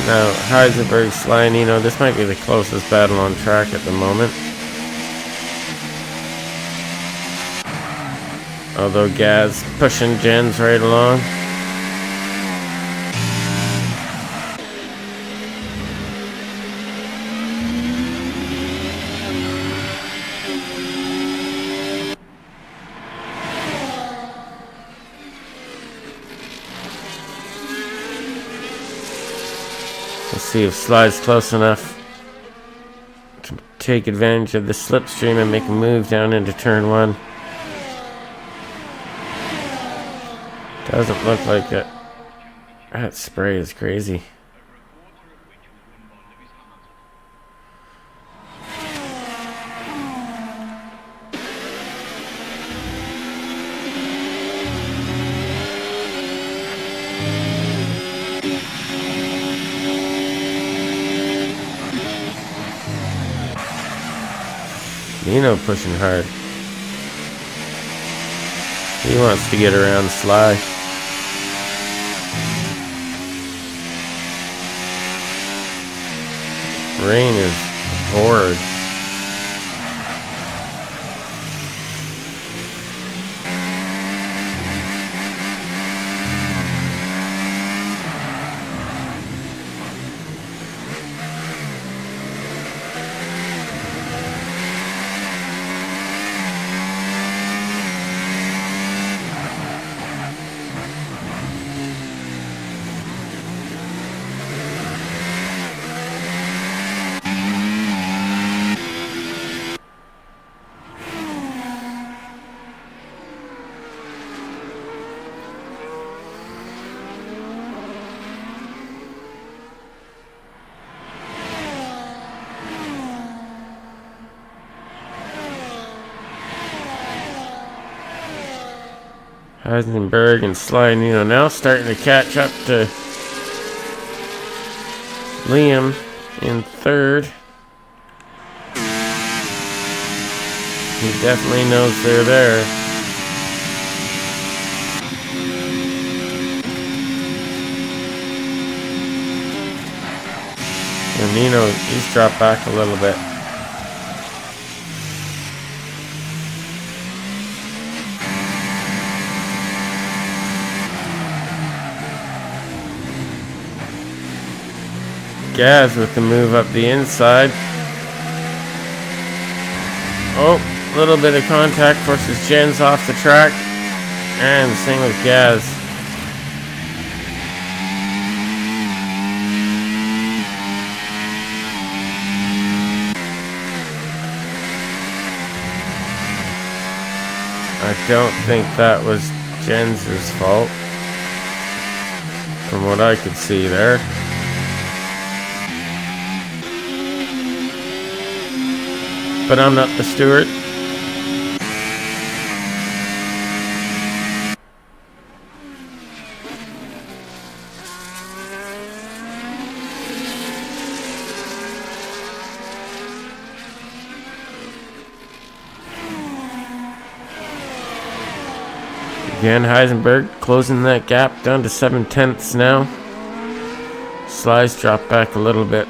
Now, Heisenberg, Sly, Nino, this might be the closest battle on track at the moment. Although Gaz pushing Jens right along. Let's see if Sly's close enough to take advantage of the slipstream and make a move down into turn 1. Doesn't look like it. That spray is crazy. Nino pushing hard. He wants to get around Sly. Rain is horrid. Heisenberg and Slidino now starting to catch up to Liam in third. He definitely knows they're there. And Nino, he's dropped back a little bit. Gaz with the move up the inside. Oh, a little bit of contact forces Jens off the track. And same with Gaz. I don't think that was Jens's fault, from what I could see there. But I'm not the steward. Again, Heisenberg closing that gap down to 7/10 now. Slides dropped back a little bit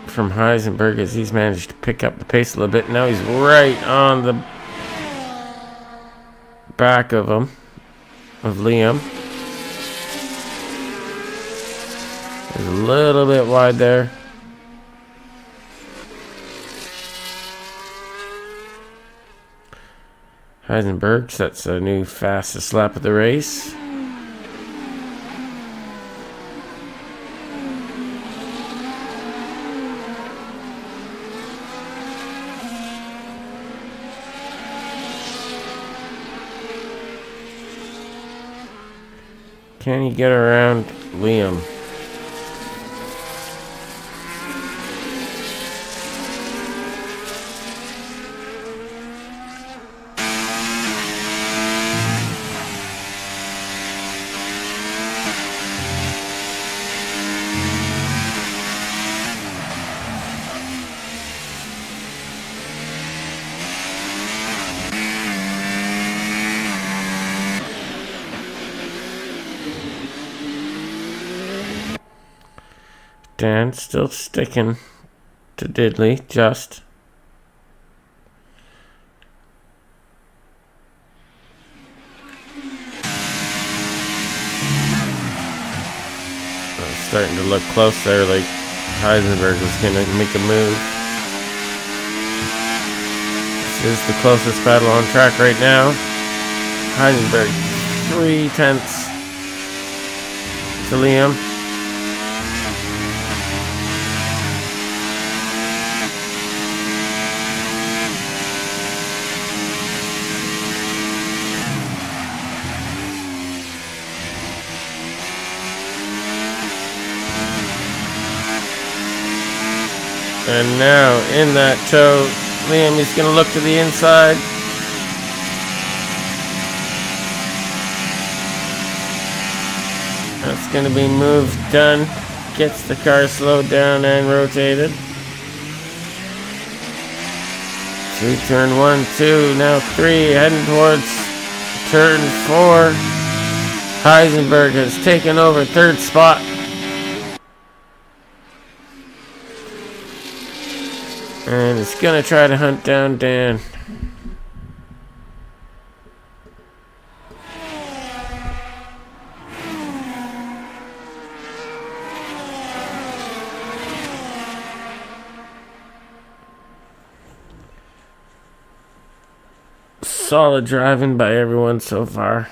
from Heisenberg as he's managed to pick up the pace a little bit. Now he's right on the back of him, of Liam. He's a little bit wide there. Heisenberg sets a new fastest lap of the race. Can he get around Liam? Dan still sticking to Diddley, just. Starting to look close there, like Heisenberg was going to make a move. This is the closest battle on track right now. Heisenberg 3/10 to Liam. And now in that toe, Liam is going to look to the inside. That's going to be moved, done. Gets the car slowed down and rotated. Through turn 1, 2, now 3, heading towards turn 4. Heisenberg has taken over third spot. And it's going to try to hunt down Dan. Solid driving by everyone so far.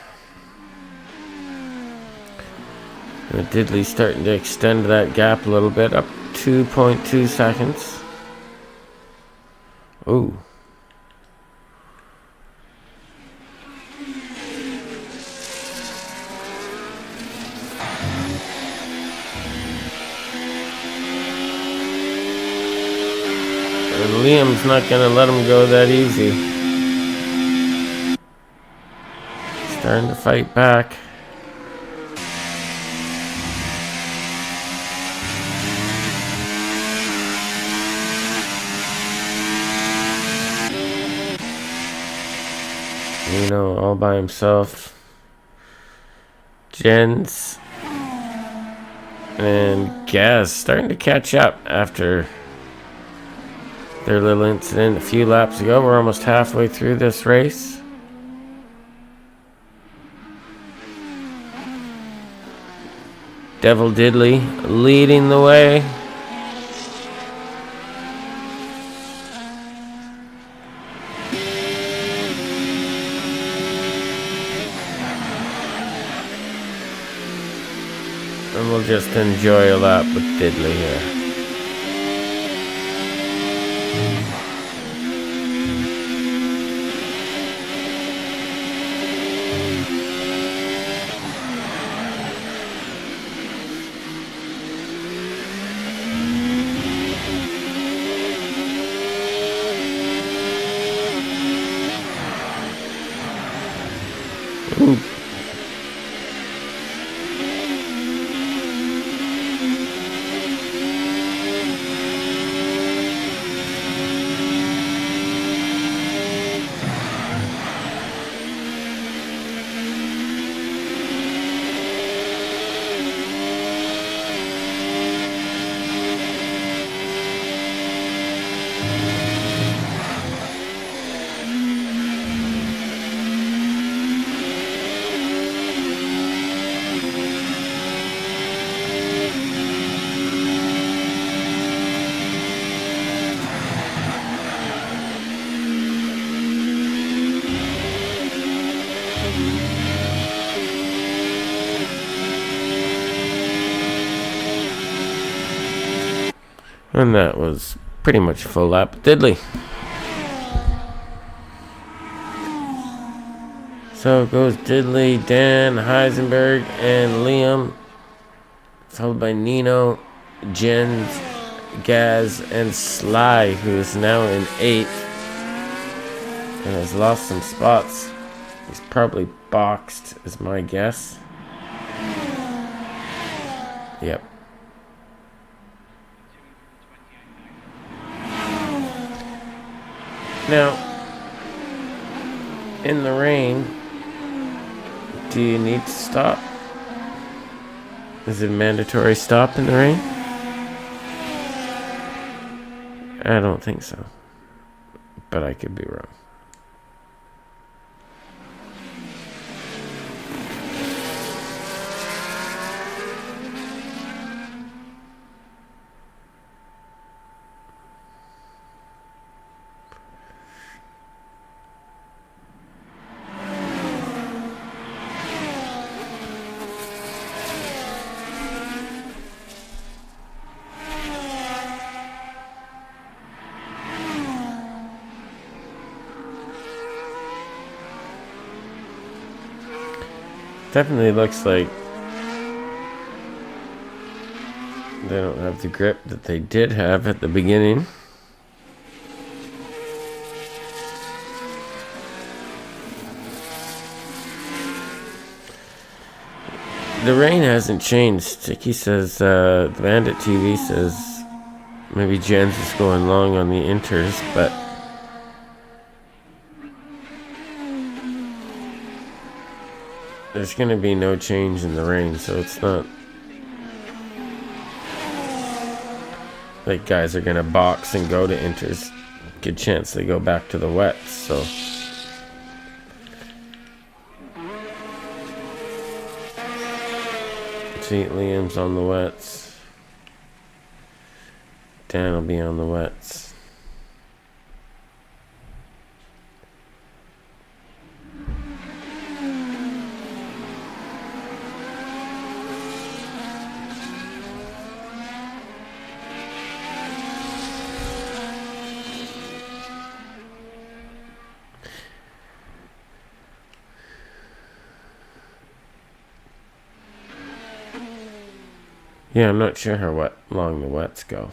And Diddley's starting to extend that gap a little bit, up 2.2 seconds. Ooh. And Liam's not going to let him go that easy. starting to fight back. All by himself. Jens and Gaz starting to catch up after their little incident a few laps ago. We're almost halfway through this race. Devil Diddley leading the way. And we'll just enjoy a lap with Diddley here. Ooh. And that was pretty much a full lap. Diddley. So it goes Diddley, Dan, Heisenberg, and Liam. Followed by Nino, Jens, Gaz, and Sly, who is now in 8th. And has lost some spots. He's probably boxed, is my guess. Yep. Now, in the rain, do you need to stop? Is it a mandatory stop in the rain? I don't think so. But I could be wrong. Definitely looks like they don't have the grip that they did have at the beginning. The rain hasn't changed. Sticky says, the Bandit TV says maybe Jens is going long on the inters, but there's going to be no change in the rain, so it's not like guys are going to box and go to inters. Good chance they go back to the wets, so. See, Liam's on the wets. Dan will be on the wets. Yeah, I'm not sure how long the wets go.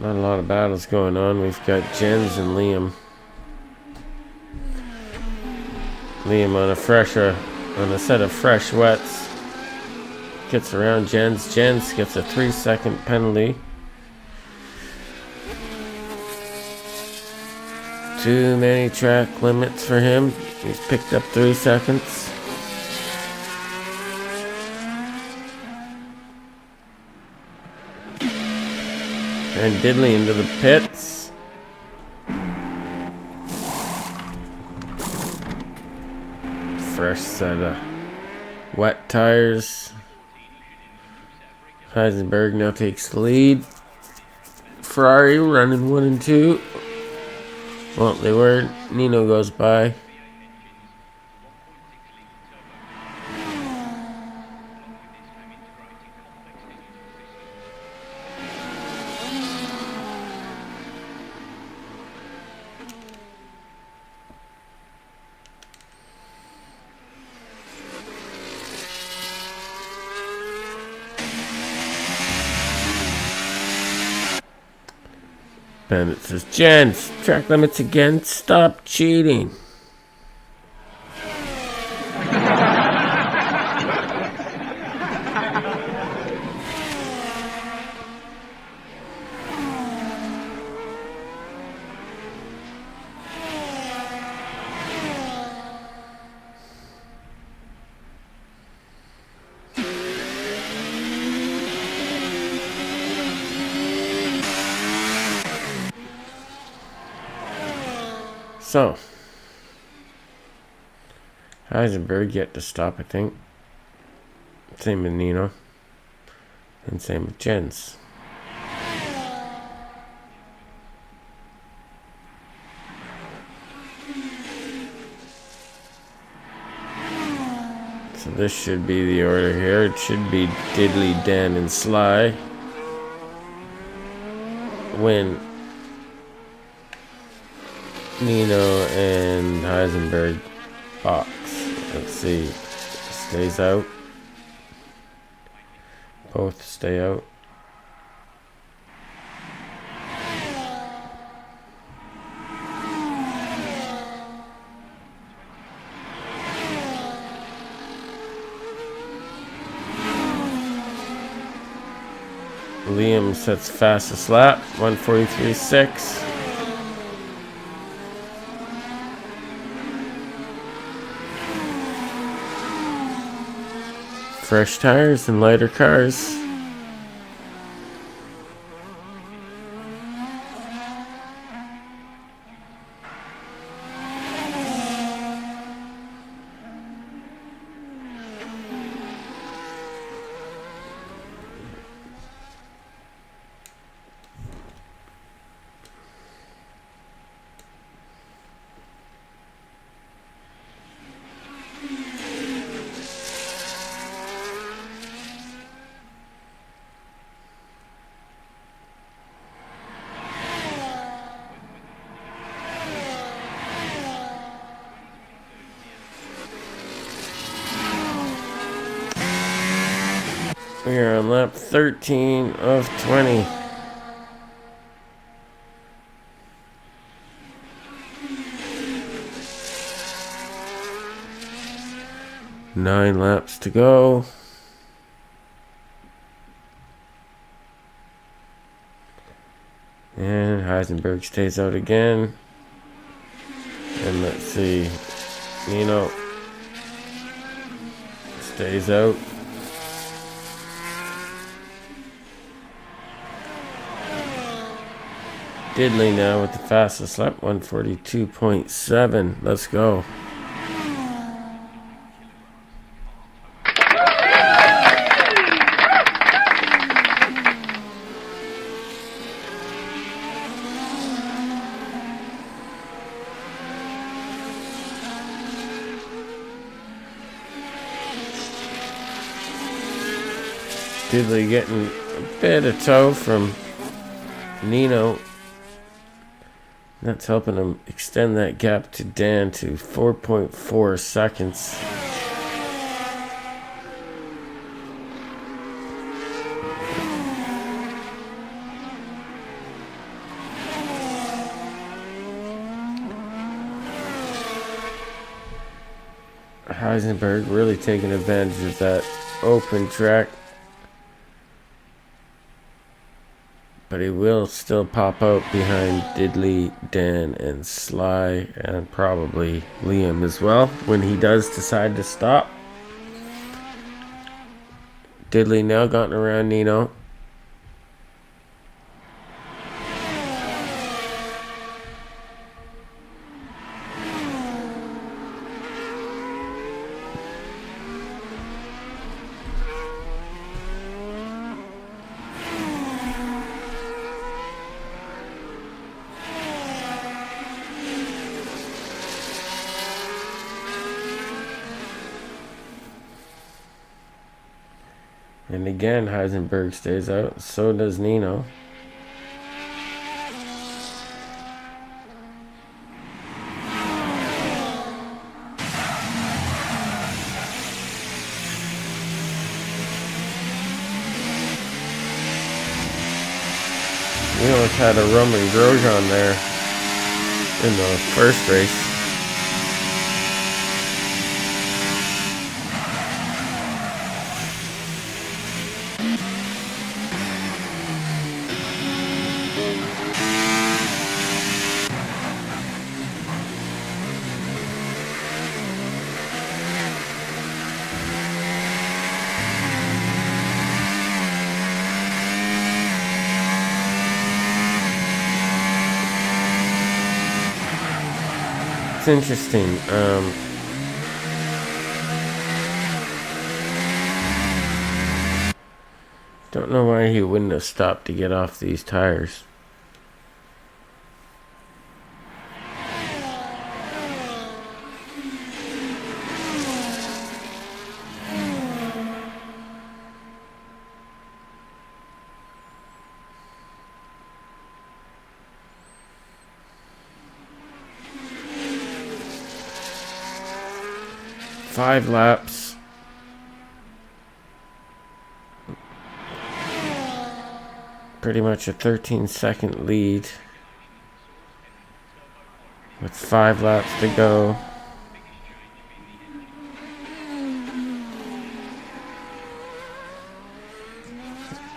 Not a lot of battles going on. We've got Jens and Liam. Liam on a set of fresh wets. Gets around Jens. Jens gets a 3-second penalty. Too many track limits for him. He's picked up 3 seconds. And Diddley into the pits. Fresh set of wet tires. Heisenberg now takes the lead. Ferrari running 1 and 2. Well, they were. Nino goes by. Bennett says, Jens, track limits again. Stop cheating. So, Heisenberg yet to stop, I think. Same with Nino. And same with Jens. So this should be the order here. It should be Diddley, Dan, and Sly. When Nino and Heisenberg box. Let's see. Stays out. Both stay out. Liam sets fastest lap, 1:43.6. Fresh tires and lighter cars. We are on lap 13 of 20. Nine laps to go. And Heisenberg stays out again. And let's see. Nino stays out. Diddley now with the fastest lap, 1:42.7. Let's go. Diddley getting a bit of tow from Nino. That's helping him extend that gap to Dan to 4.4 seconds. Heisenberg really taking advantage of that open track. But he will still pop out behind Diddley, Dan, and Sly, and probably Liam as well when he does decide to stop. Diddley now gotten around Nino. And again, Heisenberg stays out. So does Nino. We almost had a Roman Grosjean there in the first race. It's interesting. Don't know why he wouldn't have stopped to get off these tires. Five laps. Pretty much a 13-second lead with 5 laps to go.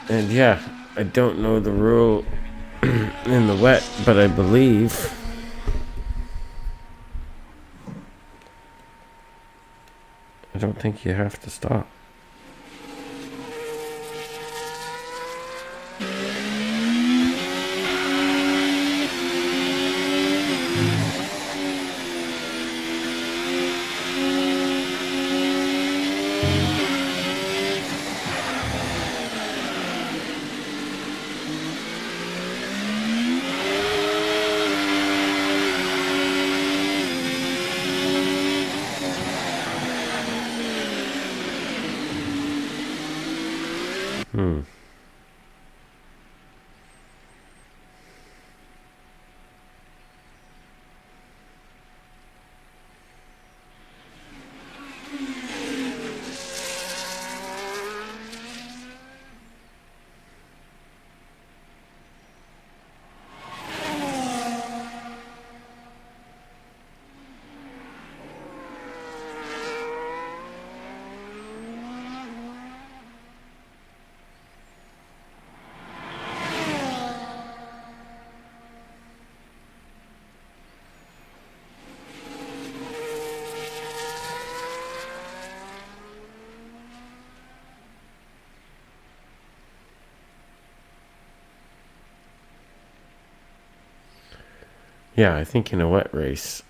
And yeah, I don't know the rule in the wet, but I believe I don't think you have to stop. Yeah, I think in a wet race,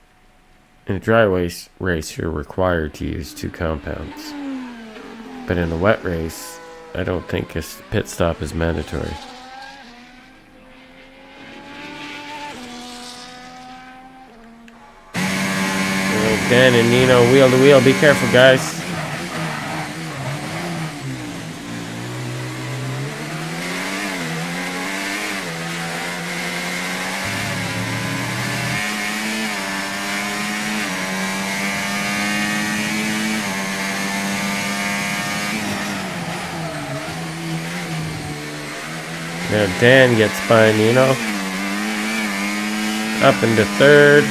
in a dry race, you're required to use 2 compounds. But in a wet race, I don't think a pit stop is mandatory. Dan and Nino wheel to wheel. Be careful, guys. Now Dan gets by Nino. Up into third.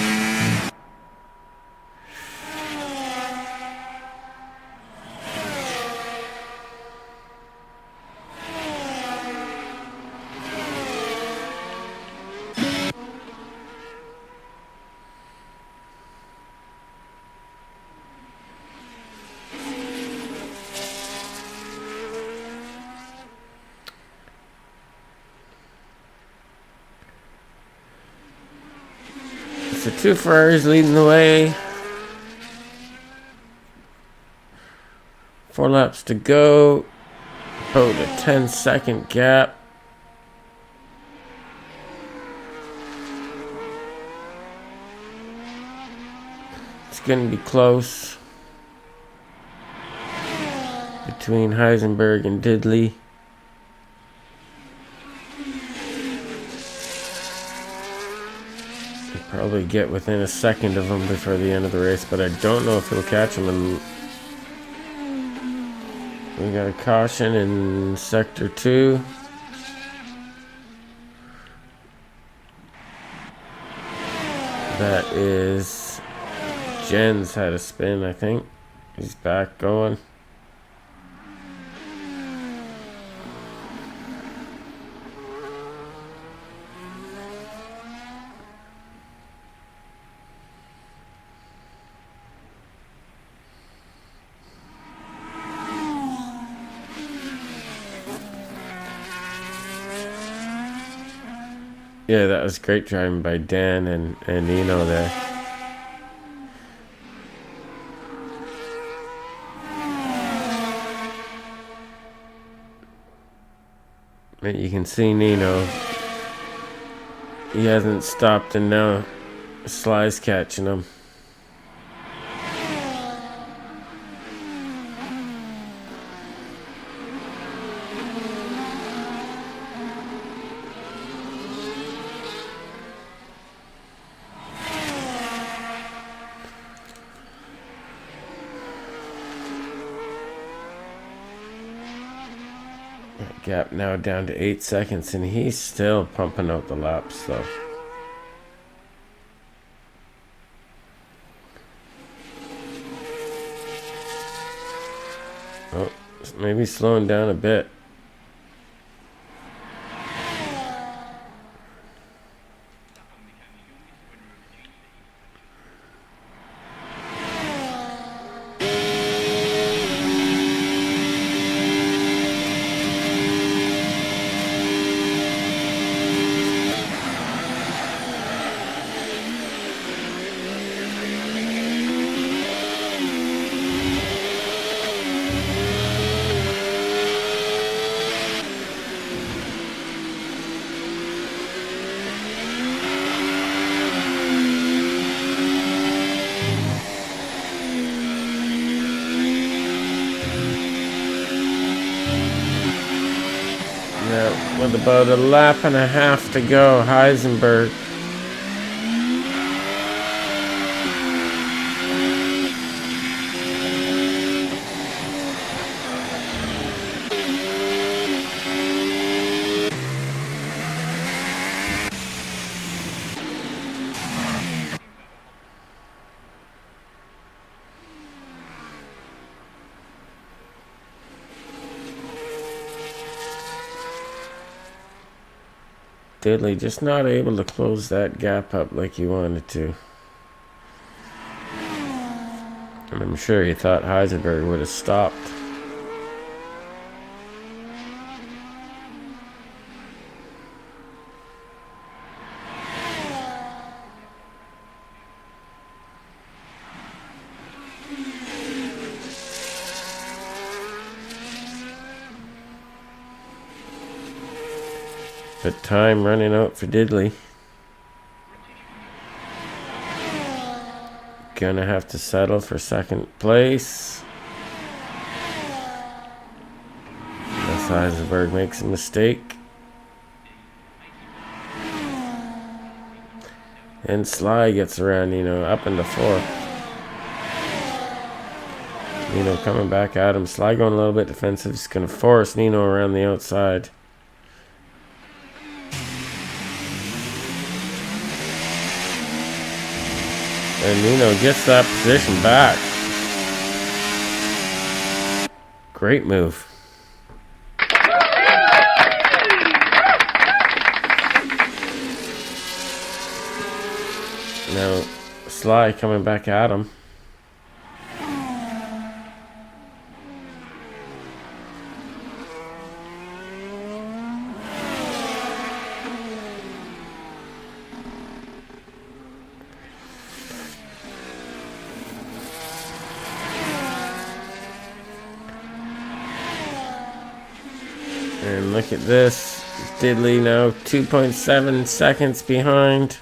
So 2 Ferraris leading the way. 4 laps to go. About a 10-second gap. It's going to be close between Heisenberg and Diddley. He'll probably get within a second of him before the end of the race, but I don't know if he'll catch him. And we got a caution in sector 2. That is Jens had a spin, I think. He's back going. Yeah, that was great driving by Dan and Nino there. But you can see Nino. He hasn't stopped, and now Sly's catching him. Gap now down to 8 seconds, and he's still pumping out the laps though. Oh, maybe slowing down a bit. With about a lap and a half to go, Heisenberg. Diddley just not able to close that gap up like he wanted to. And I'm sure he thought Heisenberg would have stopped. But time running out for Diddley. Gonna have to settle for second place. Unless Heisenberg makes a mistake. And Sly gets around, up into 4th. Nino coming back at him. Sly going a little bit defensive. He's gonna force Nino around the outside. And Nino gets that position back. Great move. Now Sly coming back at him. And look at this. Diddley now 2.7 seconds behind.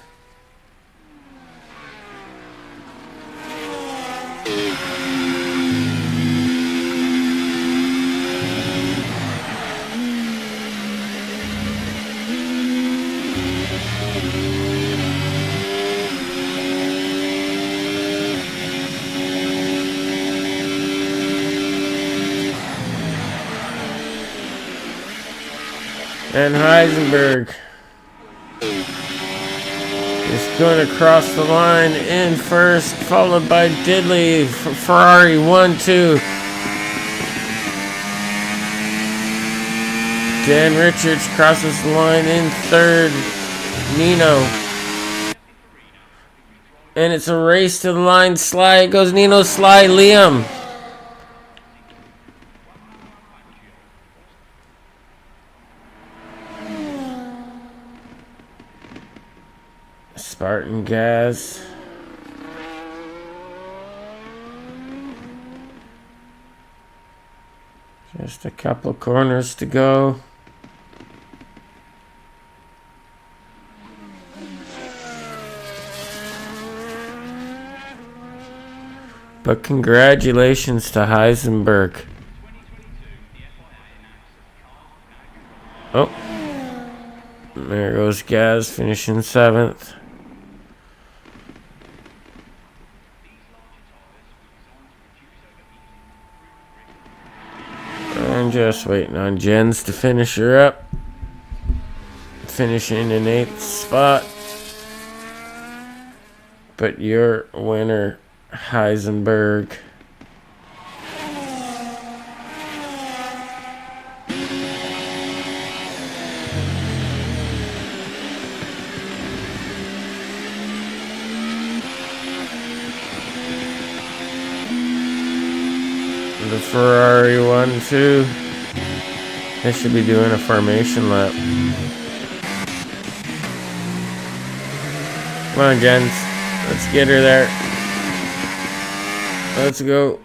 And Heisenberg is going to cross the line in first, followed by Diddley. Ferrari 1-2. Dan Richards crosses the line in third. Nino. And it's a race to the line. Sly. It goes Nino, Sly, Liam. Spartan Gas. Just a couple corners to go. But congratulations to Heisenberg. Oh, there goes Gaz finishing 7th. I'm just waiting on Jens to finish her up. Finishing in 8th spot. But your winner, Heisenberg. The Ferrari 1-2. They should be doing a formation lap. Come on, Jens. Let's get her there. Let's go.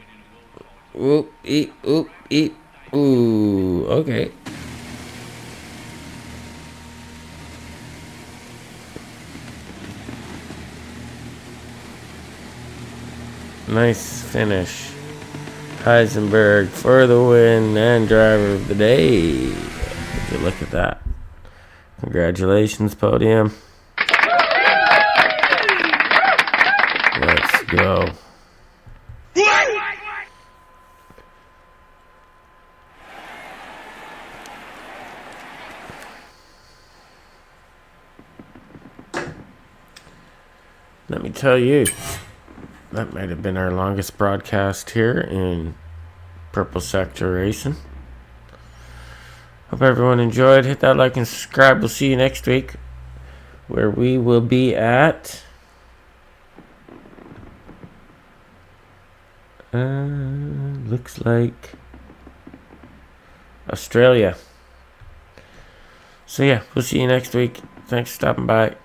Oop, eat, oop, eat. Ooh, okay. Nice finish. Heisenberg for the win and driver of the day. Would you look at that? Congratulations, podium. Let's go. Let me tell you, that might have been our longest broadcast here in Purple Sector Racing. Hope everyone enjoyed. Hit that like and subscribe. We'll see you next week, where we will be at looks like Australia. So yeah, we'll see you next week. Thanks for stopping by.